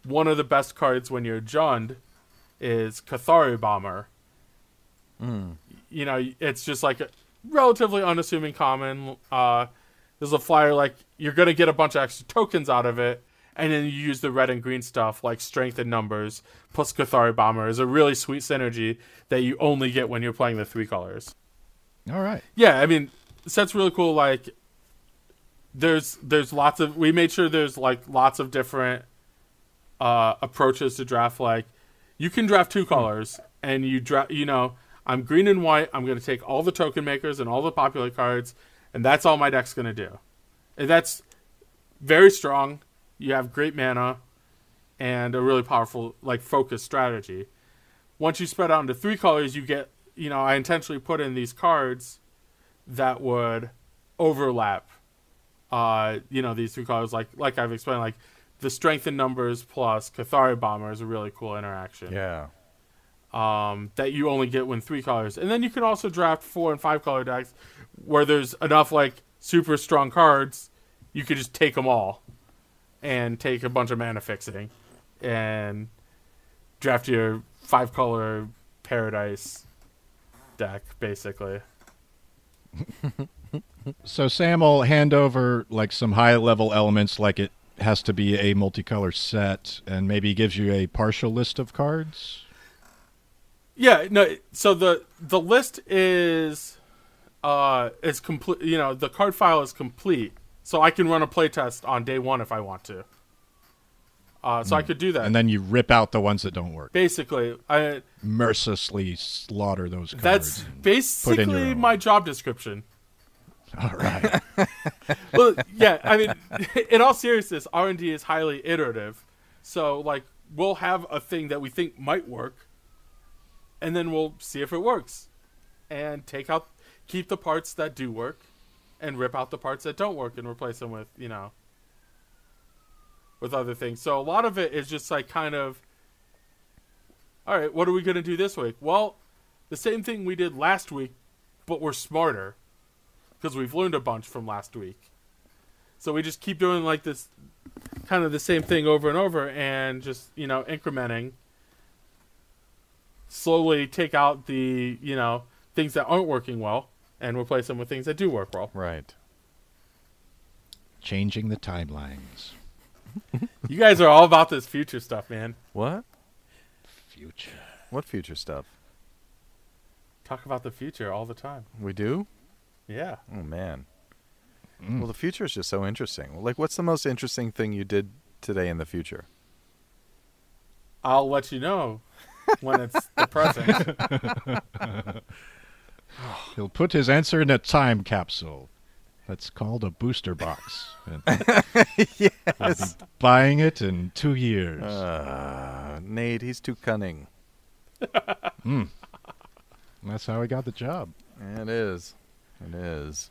one of the best cards when you're Jund is Cathari Bomber. You know, it's just like a relatively unassuming common. There's a flyer, like, you're going to get a bunch of extra tokens out of it, and then you use the red and green stuff, like Strength and Numbers, plus Cathari Bomber is a really sweet synergy that you only get when you're playing the 3 colors. All right. Yeah, I mean, the set's really cool. Like, there's lots of, we made sure there's, like, lots of different approaches to draft. Like, you can draft 2 colors, and you draft, you know, I'm green and white. I'm going to take all the token makers and all the popular cards, and that's all my deck's going to do. And that's very strong. You have great mana and a really powerful, like, focused strategy. Once you spread out into 3 colors, you get, you know, I intentionally put in these cards that would overlap, you know, these 3 colors. Like I've explained, like, the Strength in Numbers plus Cathari Bomber is a really cool interaction. Yeah. that you only get when 3 colors. And then you can also draft 4 and 5 color decks where there's enough like super strong cards, you could just take them all and take a bunch of mana fixing and draft your 5 color paradise deck, basically. So Sam will hand over like some high level elements, like it has to be a multicolor set, and maybe gives you a partial list of cards. Yeah, no. So the list is complete. You know, the card file is complete, so I can run a playtest on day 1 if I want to. So I could do that, and then you rip out the ones that don't work. Basically, I mercilessly slaughter those cards. That's basically my job description. All right. Well, yeah. I mean, in all seriousness, R&D is highly iterative. So, like, we'll have a thing that we think might work, and then we'll see if it works, and keep the parts that do work, and rip out the parts that don't work, and replace them with, with other things. So a lot of it is just like kind of, all right, what are we going to do this week? Well, the same thing we did last week, but we're smarter because we've learned a bunch from last week. So we just keep doing like this, kind of the same thing over and over, and just, incrementing. Slowly take out the, things that aren't working well and replace them with things that do work well. Right. Changing the timelines. You guys are all about this future stuff, man. What? Future. What future stuff? Talk about the future all the time. We do? Yeah. Oh, man. Well, the future is just so interesting. Like, what's the most interesting thing you did today in the future? I'll let you know when it's the present. He'll put his answer in a time capsule. That's called a booster box. Yes. We'll be buying it in 2 years. Nate, he's too cunning. That's how he got the job. It is. It is.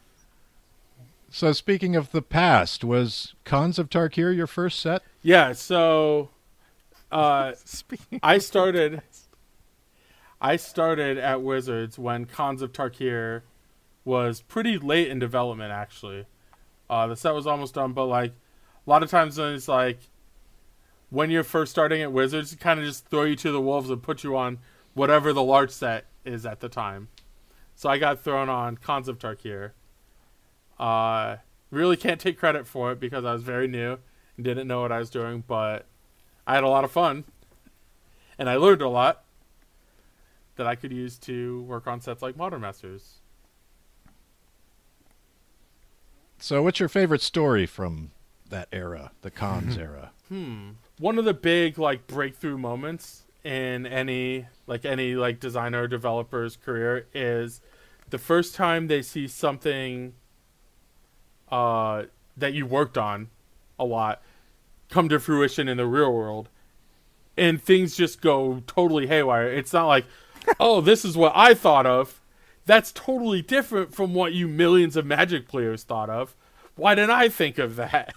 So speaking of the past, was Khans of Tarkir your first set? Yeah, so I started at Wizards when Khans of Tarkir was pretty late in development, actually. The set was almost done, but like a lot of times when it's like when you're first starting at Wizards, it kind of just throw you to the wolves and put you on whatever the large set is at the time. So I got thrown on Khans of Tarkir. Really can't take credit for it because I was very new and didn't know what I was doing, but I had a lot of fun and I learned a lot that I could use to work on sets like Modern Masters. So what's your favorite story from that era, the Khans era? One of the big like breakthrough moments in any designer or developer's career is the first time they see something that you worked on a lot come to fruition in the real world, and things just go totally haywire. It's not like, oh, this is what I thought of. That's totally different from what you millions of Magic players thought of. Why didn't I think of that?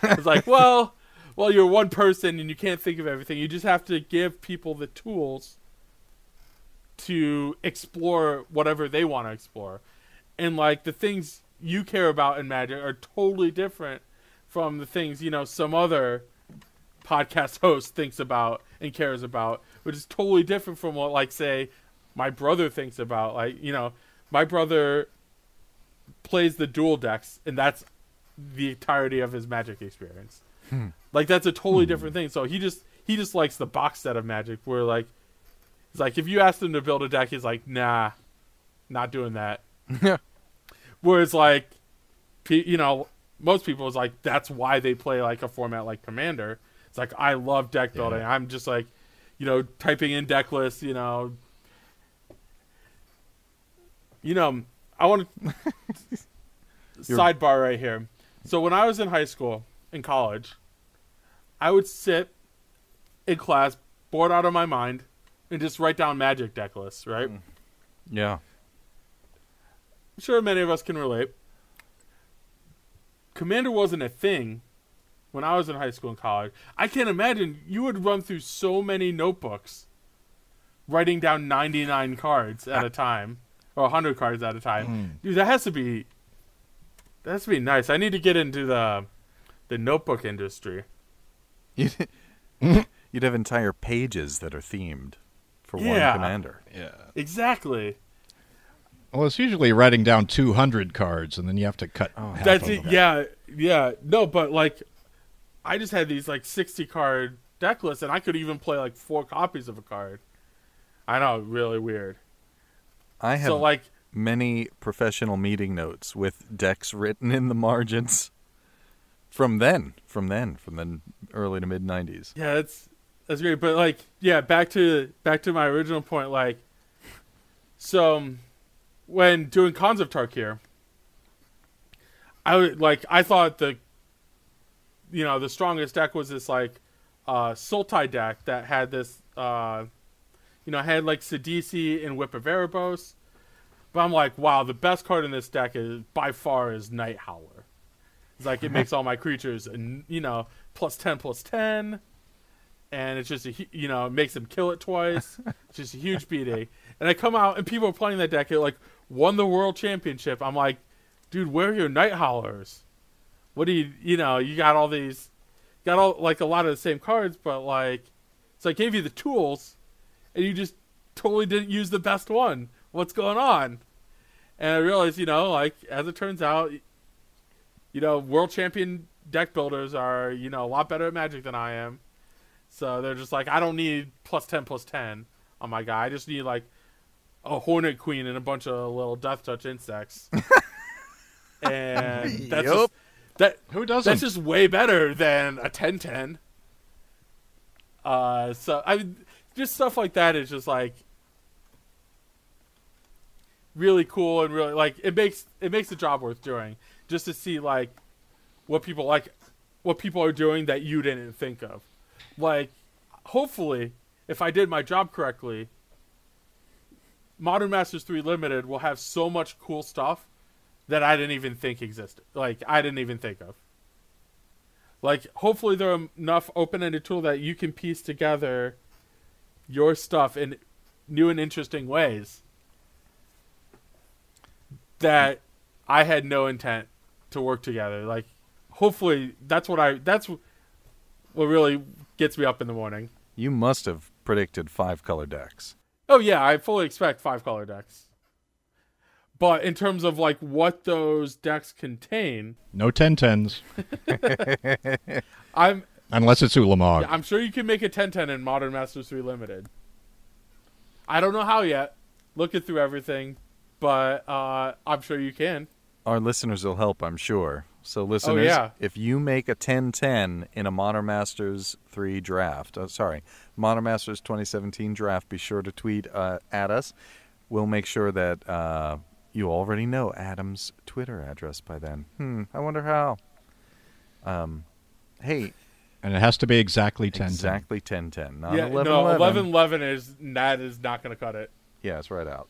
It's like, well, you're one person and you can't think of everything. You just have to give people the tools to explore whatever they want to explore. And like the things you care about in Magic are totally different from the things, some other podcast host thinks about and cares about, which is totally different from what, like, say, my brother thinks about. Like, my brother plays the dual decks, and that's the entirety of his Magic experience. Like, that's a totally different thing. So he just likes the box set of Magic, where, like, it's like if you asked him to build a deck, he's like, nah, not doing that. Whereas, like, most people is like, that's why they play like a format like Commander. It's like, I love deck building. Yeah. I'm just like, typing in deck lists, I want to sidebar right here. So when I was in high school, in college, I would sit in class, bored out of my mind, and just write down Magic deck lists, right? Yeah. I'm sure many of us can relate. Commander wasn't a thing when I was in high school and college. I can't imagine you would run through so many notebooks writing down 99 cards at a time, or 100 cards at a time. Dude, that has to be nice. I need to get into the notebook industry. You'd have entire pages that are themed for one commander. Yeah. Exactly. Well, it's usually writing down 200 cards, and then you have to cut half That's of it. them. Yeah. No, but like, I just had these like 60 card deck lists, and I could even play like 4 copies of a card. I know, really weird. I have so like many professional meeting notes with decks written in the margins from the early to mid 90s. Yeah, that's great. But like, yeah, back to my original point. Like, so when doing Cons of Tarkir, I thought the strongest deck was this like Sultai deck that had this had like Sidisi and Whip of Erebos. But I'm like, wow, the best card in this deck is by far is Night Howler. It's like it makes all my creatures +10/+10, and it's just it makes them kill it twice. It's just a huge beating. And I come out and people are playing that deck. It like won the world championship. I'm like, dude, where are your Night Howlers? What do you got all these, got all like a lot of the same cards, but like, so I gave you the tools, and you just totally didn't use the best one. What's going on? And I realized, like as it turns out, world champion deck builders are, a lot better at Magic than I am. So they're just like, I don't need +10/+10 on my guy. I just need like a Hornet Queen and a bunch of little Death Touch insects. And that's Who doesn't? That's just way better than a 10/10. So I mean, just stuff like that is just like really cool, and really like it makes the job worth doing, just to see like what people are doing that you didn't think of. Like, hopefully, if I did my job correctly, Modern Masters 3 Limited will have so much cool stuff that I didn't even think existed. Like, I didn't even think of. Like, hopefully there are enough open-ended tools that you can piece together your stuff in new and interesting ways that I had no intent to work together. Like, hopefully that's what really gets me up in the morning. You must have predicted 5-color decks. Oh yeah, I fully expect 5-color decks. But in terms of like what those decks contain, no 10/10s. Unless it's Ulamog. I'm sure you can make a 10/10 in Modern Masters 3 Limited. I don't know how yet. Looking through everything, but I'm sure you can. Our listeners will help, I'm sure. So listeners, if you make a 10/10 in a Modern Masters 3 draft, Modern Masters 2017 draft, be sure to tweet at us. We'll make sure that you already know Adam's Twitter address by then. I wonder how. Hey. And it has to be exactly 10/10. Exactly 10/10. Not 11/11. No, 11/11 is not going to cut it. Yeah, it's right out.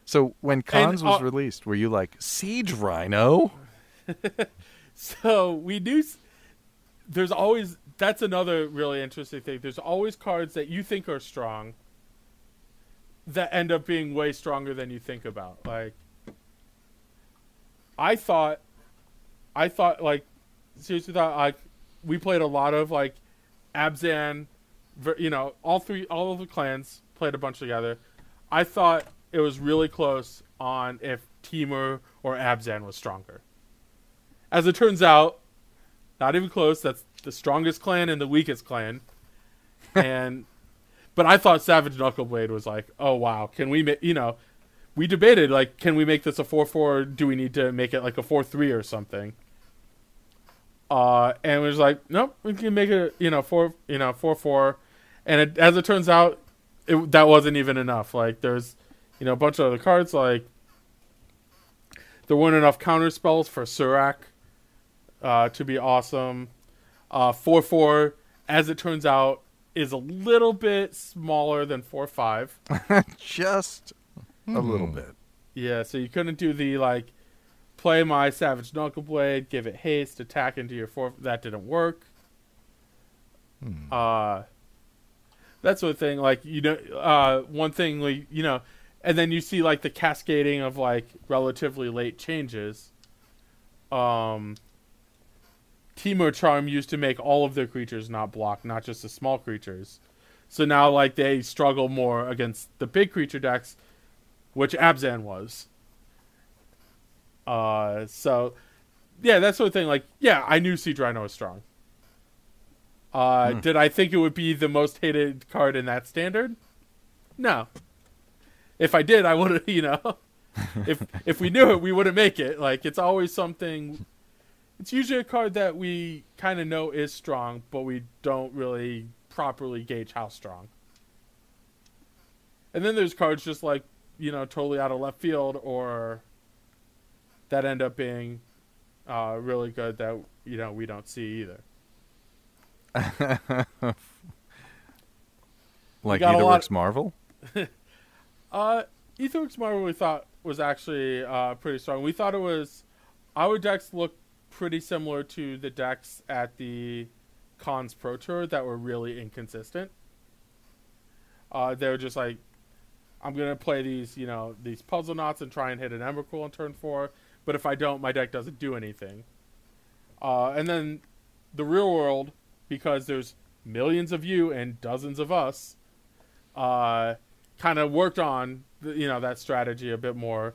So when Cons was released, were you like, Siege Rhino? So we do. There's always, that's another really interesting thing. There's always cards that you think are strong that end up being way stronger than you think about. Like, I thought like, seriously thought like, we played a lot of like Abzan, all of the clans played a bunch together. I thought it was really close on if Temur or Abzan was stronger. As it turns out, not even close. That's the strongest clan and the weakest clan. But I thought Savage Knuckleblade was like, oh wow, can we make, we debated like, can we make this a 4/4? Do we need to make it like a 4/3 or something? And it was like, nope, we can make it 4/4. And as it turns out, that wasn't even enough. Like, there's a bunch of other cards, like there weren't enough counter spells for Surak to be awesome. 4/4, as it turns out, is a little bit smaller than 4/5. Just a little bit. Yeah, so you couldn't do the like play my Savage Knuckleblade, give it haste, attack into your 4. That didn't work. That's the thing. Like, one thing, like, and then you see like the cascading of like relatively late changes. Teemo Charm used to make all of their creatures not block, not just the small creatures. So now like they struggle more against the big creature decks, which Abzan was. So yeah, that sort of thing. Like, yeah, I knew Siege Rhino was strong. Did I think it would be the most hated card in that standard? No. If I did, I would have, if we knew it, we wouldn't make it. Like, it's always something. It's usually a card that we kind of know is strong, but we don't really properly gauge how strong. And then there's cards just like, totally out of left field or that end up being really good that, we don't see either. Like Etherworks Marvel? Etherworks Marvel we thought was actually pretty strong. We thought our decks looked pretty similar to the decks at the Cons Pro Tour that were really inconsistent. They were just like, I'm going to play these, these Puzzle Knots and try and hit an Emrakul on turn 4, but if I don't, my deck doesn't do anything. And then the real world, because there's millions of you and dozens of us, kind of worked on that strategy a bit more,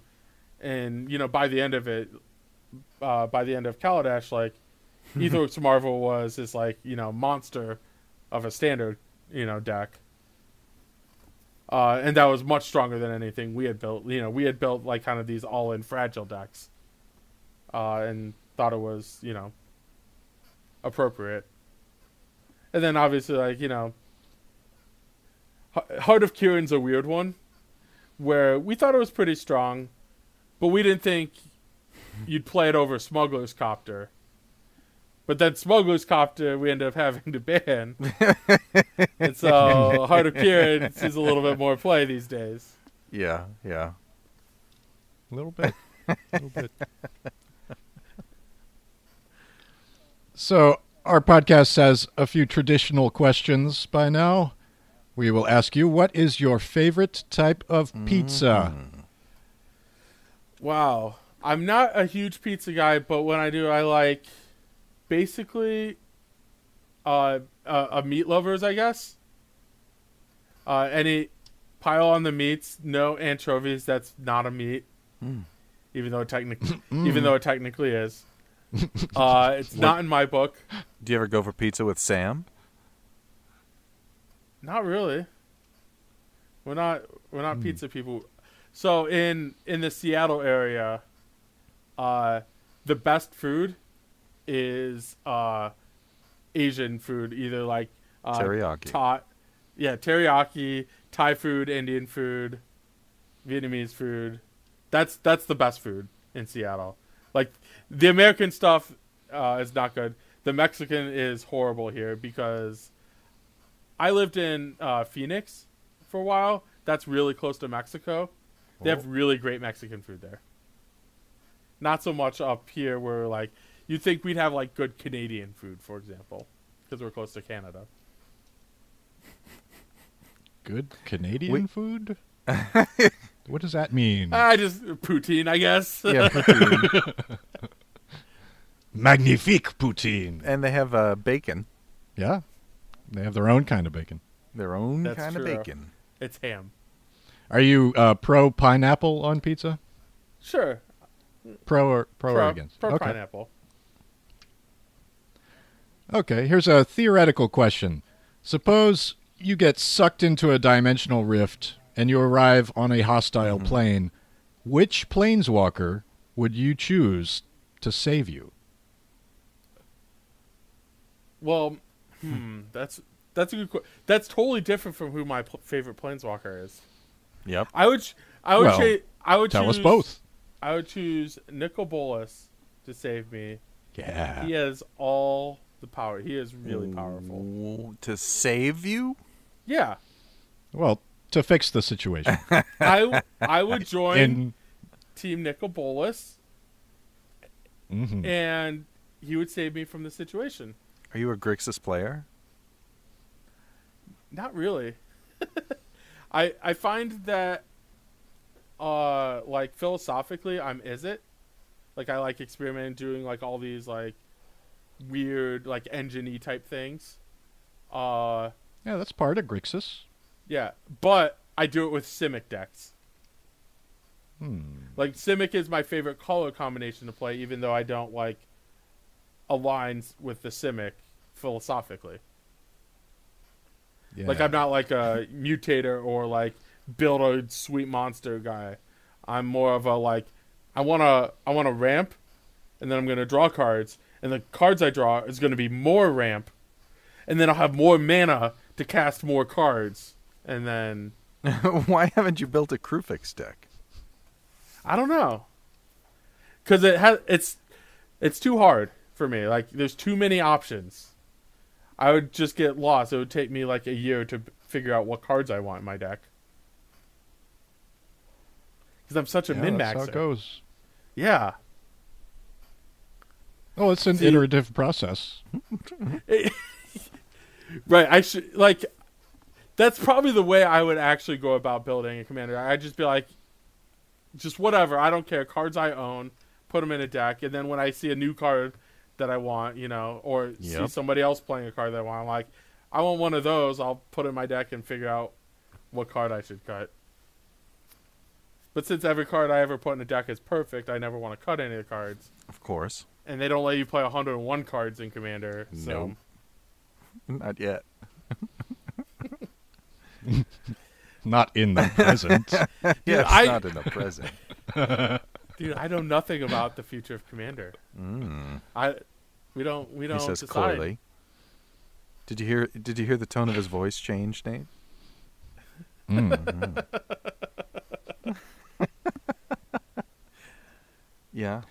and by the end of it, by the end of Kaladesh, like Etherworks Marvel was this like monster of a standard deck, and that was much stronger than anything we had built. We had built like kind of these all-in fragile decks, and thought it was appropriate. And then obviously, like, Heart of Kirin's a weird one, where we thought it was pretty strong, but we didn't think you'd play it over Smuggler's Copter. But then Smuggler's Copter we ended up having to ban. And so Heart of Kirin sees a little bit more play these days. Yeah. A little bit. So our podcast has a few traditional questions by now. We will ask you, what is your favorite type of pizza? Wow. I'm not a huge pizza guy, but when I do, I like basically a meat lovers, I guess. Any pile on the meats, no anchovies, that's not a meat. Even though it technically is. It's not in my book. Do you ever go for pizza with Sam? Not really. We're not pizza people. So in the Seattle area, the best food is Asian food, either like teriyaki. Teriyaki, Thai food, Indian food, Vietnamese food. That's the best food in Seattle. Like, the American stuff is not good. The Mexican is horrible here because I lived in Phoenix for a while. That's really close to Mexico. They have really great Mexican food there. Not so much up here where, like, you'd think we'd have, like, good Canadian food, for example, because we're close to Canada. Good Canadian food? What does that mean? Just poutine, I guess. Yeah, poutine. Magnifique poutine. And they have bacon. Yeah. They have their own kind of bacon. Their own That's kind true. of bacon. It's ham. Are you pro pineapple on pizza? Sure. Pro or against? Pro Okay. pineapple. Okay, here's a theoretical question. Suppose you get sucked into a dimensional rift and you arrive on a hostile plane. Which planeswalker would you choose to save you? Well, that's a good question. That's totally different from who my favorite planeswalker is. Yep. I would Tell us both. I would choose Nicol Bolas to save me. Yeah. He has all the power. He is really powerful. Ooh, to save you? Yeah. Well, to fix the situation. I would join Team Nicol Bolas, and he would save me from the situation. Are you a Grixis player? Not really. I find that like philosophically I'm is it. Like I like experimenting doing like all these like weird like engine-y type things. Yeah, that's part of Grixis. Yeah, but I do it with Simic decks. Hmm. Like Simic is my favorite color combination to play, even though I don't like aligns with the Simic philosophically. Yeah. Like I'm not like a mutator or like build a sweet monster guy. I'm more of a like I want to ramp, and then I'm going to draw cards, and the cards I draw is going to be more ramp, and then I'll have more mana to cast more cards, and then Why haven't you built a Crufix deck? I don't know, because it's too hard for me. Like there's too many options. I would just get lost. It would take me like a year to figure out what cards I want in my deck. Because I'm such a min-maxer. That's how it goes. Yeah. Oh, it's an iterative process. Right. I should like. That's probably the way I would actually go about building a commander. I'd just be like, just whatever. I don't care. Cards I own, put them in a deck, and then when I see a new card that I want, or see somebody else playing a card that I want, I'm like, I want one of those. I'll put it in my deck and figure out what card I should cut. But since every card I ever put in a deck is perfect, I never want to cut any of the cards. Of course. And they don't let you play 101 cards in Commander. So. Nope. Not yet. Not in the present. Yes, not in the present. Dude, I know nothing about the future of Commander. We don't He says decide. clearly. Did you hear the tone of his voice change, Nate? Yeah.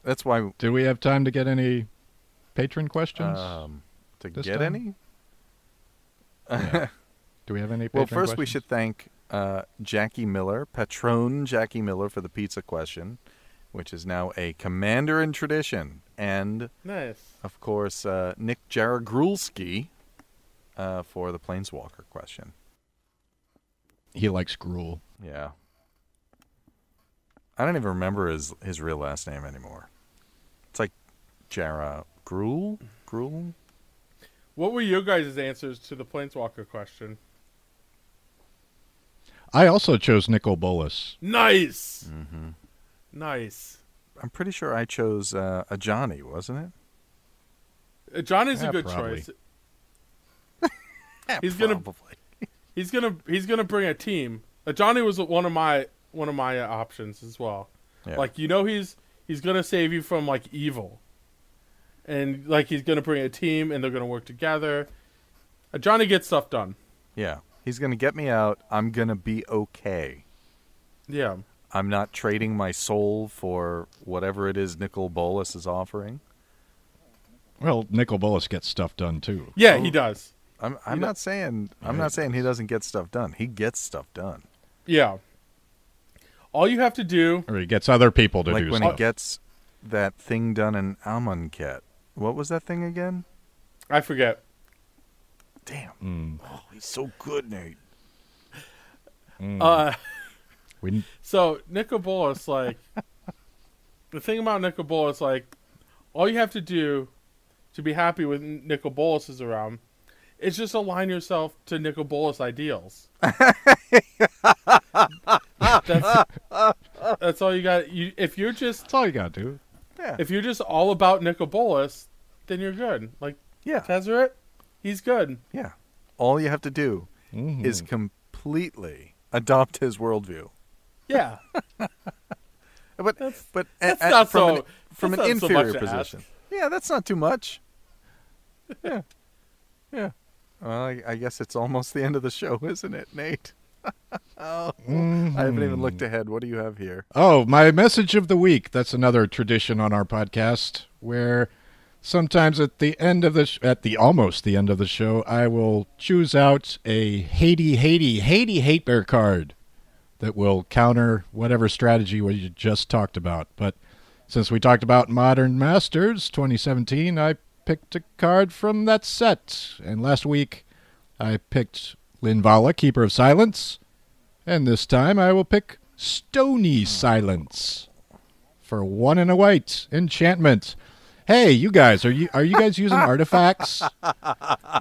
That's why. Do we have time to get any patron questions? To this get time? any? Yeah. Do we have any patron Well, first we questions? should thank Jackie Miller, Patron Jackie Miller, for the pizza question, which is now a commander in tradition. And, Nice. of course, Nick Jaragrulski for the Planeswalker question. He likes gruel. Yeah. I don't even remember his real last name anymore. It's like Jara Gruel? Gruel? What were your guys' answers to the Planeswalker question? I also chose Nicol Bolas. Nice! Mm-hmm. Nice. I'm pretty sure I chose a Johnny, wasn't it? Johnny's Yeah, a good probably. choice. Probably. He's gonna bring a team. Johnny was one of my options as well. Yeah. Like he's gonna save you from like evil, and like he's gonna bring a team and they're gonna work together. Johnny gets stuff done. Yeah. He's going to get me out. I'm going to be okay. Yeah. I'm not trading my soul for whatever it is Nicol Bolas is offering. Well, Nicol Bolas gets stuff done too. Yeah, he does. I'm not saying he doesn't get stuff done. He gets stuff done. Yeah. All you have to do, Or he gets other people to Like do when stuff. he gets that thing done in Amonkhet. What was that thing again? I forget. Damn. Oh, he's so good, Nate. So Nicol Bolas, like the thing about Nicol Bolas, like all you have to do to be happy with Nicol Bolas is around is just align yourself to Nicol Bolas ideals. That's all you got. If you're just That's all you got to do. Yeah. if you're just all about Nicol Bolas, then you're good. Like Yeah. Tezzeret, he's good. Yeah. All you have to do is completely adopt his worldview. Yeah. But That's not from so an much inferior to position. ask. Yeah, that's not too much. Yeah. Yeah. Well, I guess it's almost the end of the show, isn't it, Nate? I haven't even looked ahead. What do you have here? Oh, my message of the week. That's another tradition on our podcast where sometimes at the end of almost the end of the show, I will choose out a hate bear card that will counter whatever strategy we just talked about. But since we talked about Modern Masters 2017, I picked a card from that set. And last week, I picked Linvala, Keeper of Silence. And this time I will pick Stony Silence for 1 and a white. Enchantment. Hey, you guys, are you guys using artifacts?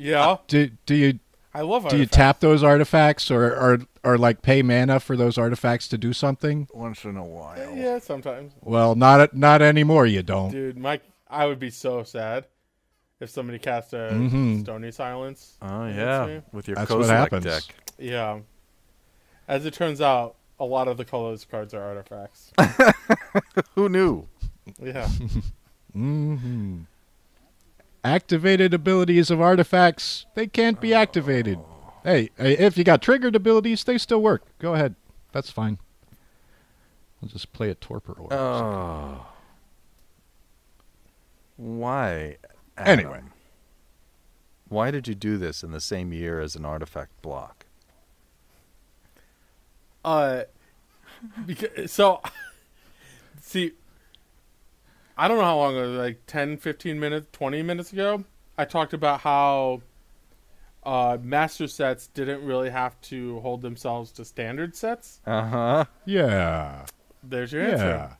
Yeah. Do you I love artifacts. Do you tap those artifacts or like pay mana for those artifacts to do something? Once in a while. Yeah, sometimes. Well, not anymore, you don't. Dude, I would be so sad if somebody cast a Stony Silence. Oh, against yeah. me. With your That's what Kozilek happens. deck. Yeah. As it turns out, a lot of the colorless cards are artifacts. Who knew? Yeah. Mm-hmm. Activated abilities of artifacts, they can't be activated. Hey, if you got triggered abilities, they still work. Go ahead. That's fine. I'll just play a Torpor Orb. Oh. Why, Adam? Anyway. Why did you do this in the same year as an artifact block? See, I don't know how long ago, like 10, 15 minutes, 20 minutes ago, I talked about how master sets didn't really have to hold themselves to standard sets. Uh-huh. Yeah. There's your answer. Yeah.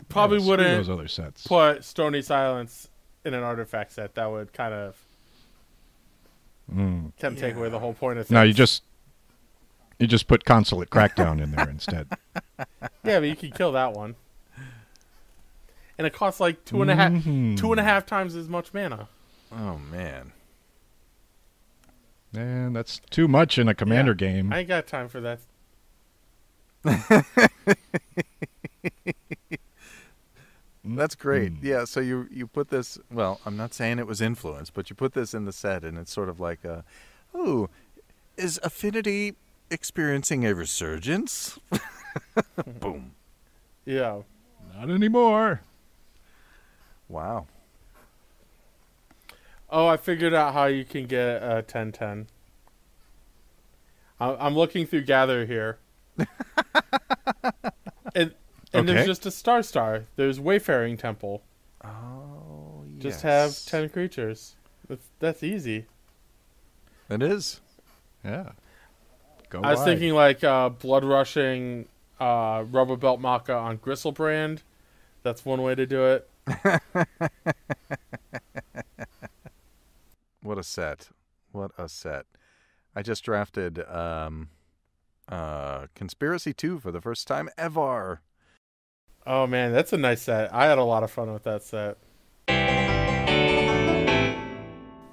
Probably Screw wouldn't those other sets. put Stony Silence in an artifact set. That would kind of take away the whole point of things. No, you just put Consulate Crackdown in there instead. Yeah, but you can kill that one. And it costs like two and a half times as much mana. Oh, man. Man, that's too much in a commander game. I ain't got time for that. That's great. Yeah, so you put this, well, I'm not saying it was influence, but you put this in the set, and it's sort of like, is Affinity experiencing a resurgence? Boom. Yeah. Not anymore. Wow. Oh, I figured out how you can get a 10/10. I'm looking through Gather here. And there's just a star. There's Wayfaring Temple. Oh, yes. Just have 10 creatures. That's easy. It is. Yeah. Go I was wide. thinking like Blood Rushing Rubber Belt Maka on Gristlebrand. That's one way to do it. What a set. What a set. I just drafted Conspiracy 2 for the first time ever. Oh, man, that's a nice set. I had a lot of fun with that set.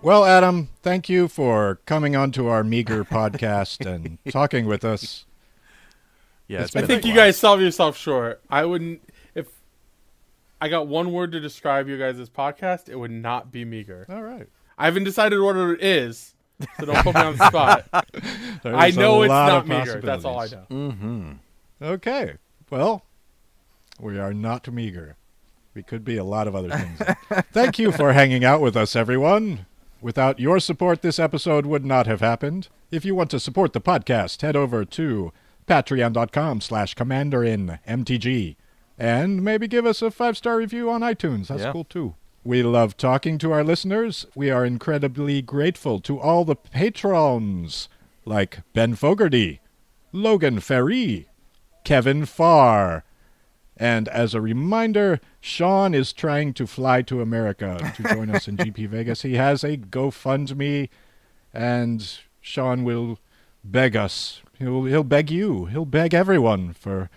Well, Adam, thank you for coming onto our meager podcast and talking with us. Yeah, It's I been think you guys sell yourself short. I wouldn't... If I got one word to describe you guys' podcast, it would not be meager. All right. I haven't decided what it is, so don't put me on the spot. I know it's not meager. That's all I know. Mm-hmm. Okay. Well, we are not meager. We could be a lot of other things. Thank you for hanging out with us, everyone. Without your support, this episode would not have happened. If you want to support the podcast, head over to patreon.com/commanderin.mtg and maybe give us a 5-star review on iTunes. That's cool, too. We love talking to our listeners. We are incredibly grateful to all the patrons, like Ben Fogarty, Logan Ferry, Kevin Farr, and as a reminder, Sean is trying to fly to America to join us in GP Vegas. He has a GoFundMe, and Sean will beg us. He'll beg you. He'll beg everyone for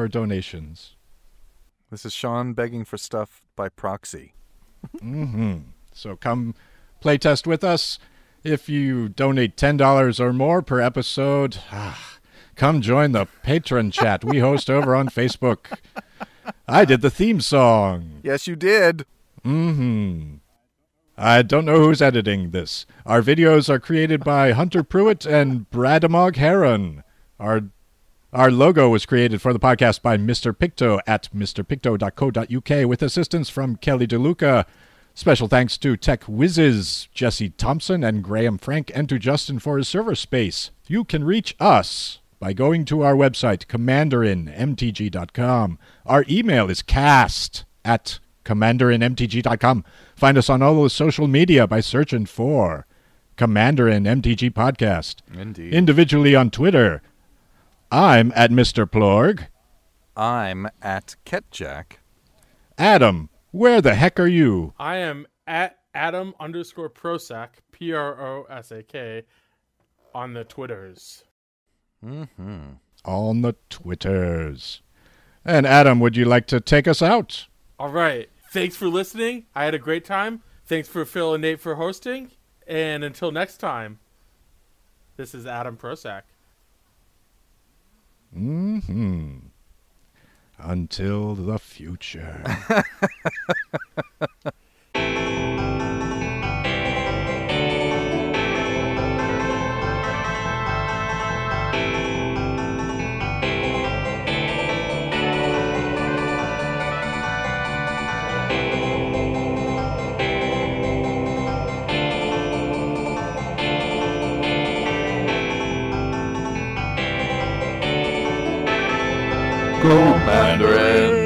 donations. This is Sean begging for stuff by proxy. So come play test with us. If you donate $10 or more per episode, come join the patron chat we host over on Facebook. I did the theme song. Yes, you did. I don't know who's editing this. Our videos are created by Hunter Pruitt and Bradamog Heron. Our logo was created for the podcast by Mr. Picto at mrpicto.co.uk with assistance from Kelly DeLuca. Special thanks to Tech Wizzes, Jessie Thomson, and Graham Frank, and to Justin for his server space. You can reach us by going to our website, commanderin.mtg.com. Our email is cast@commanderin.mtg.com. Find us on all the social media by searching for commanderin.mtg.podcast. Indeed. Individually on Twitter, I'm at Mr. Plorg. I'm at Ketjack. Adam, where the heck are you? I am at Adam_Prosak, Prosak, on the Twitters. Mm-hmm. On the Twitters. And Adam, would you like to take us out? All right. Thanks for listening. I had a great time. Thanks for Phil and Nate for hosting. And until next time, this is Adam Prosak. Mm-hmm. Until the future. Commanderin.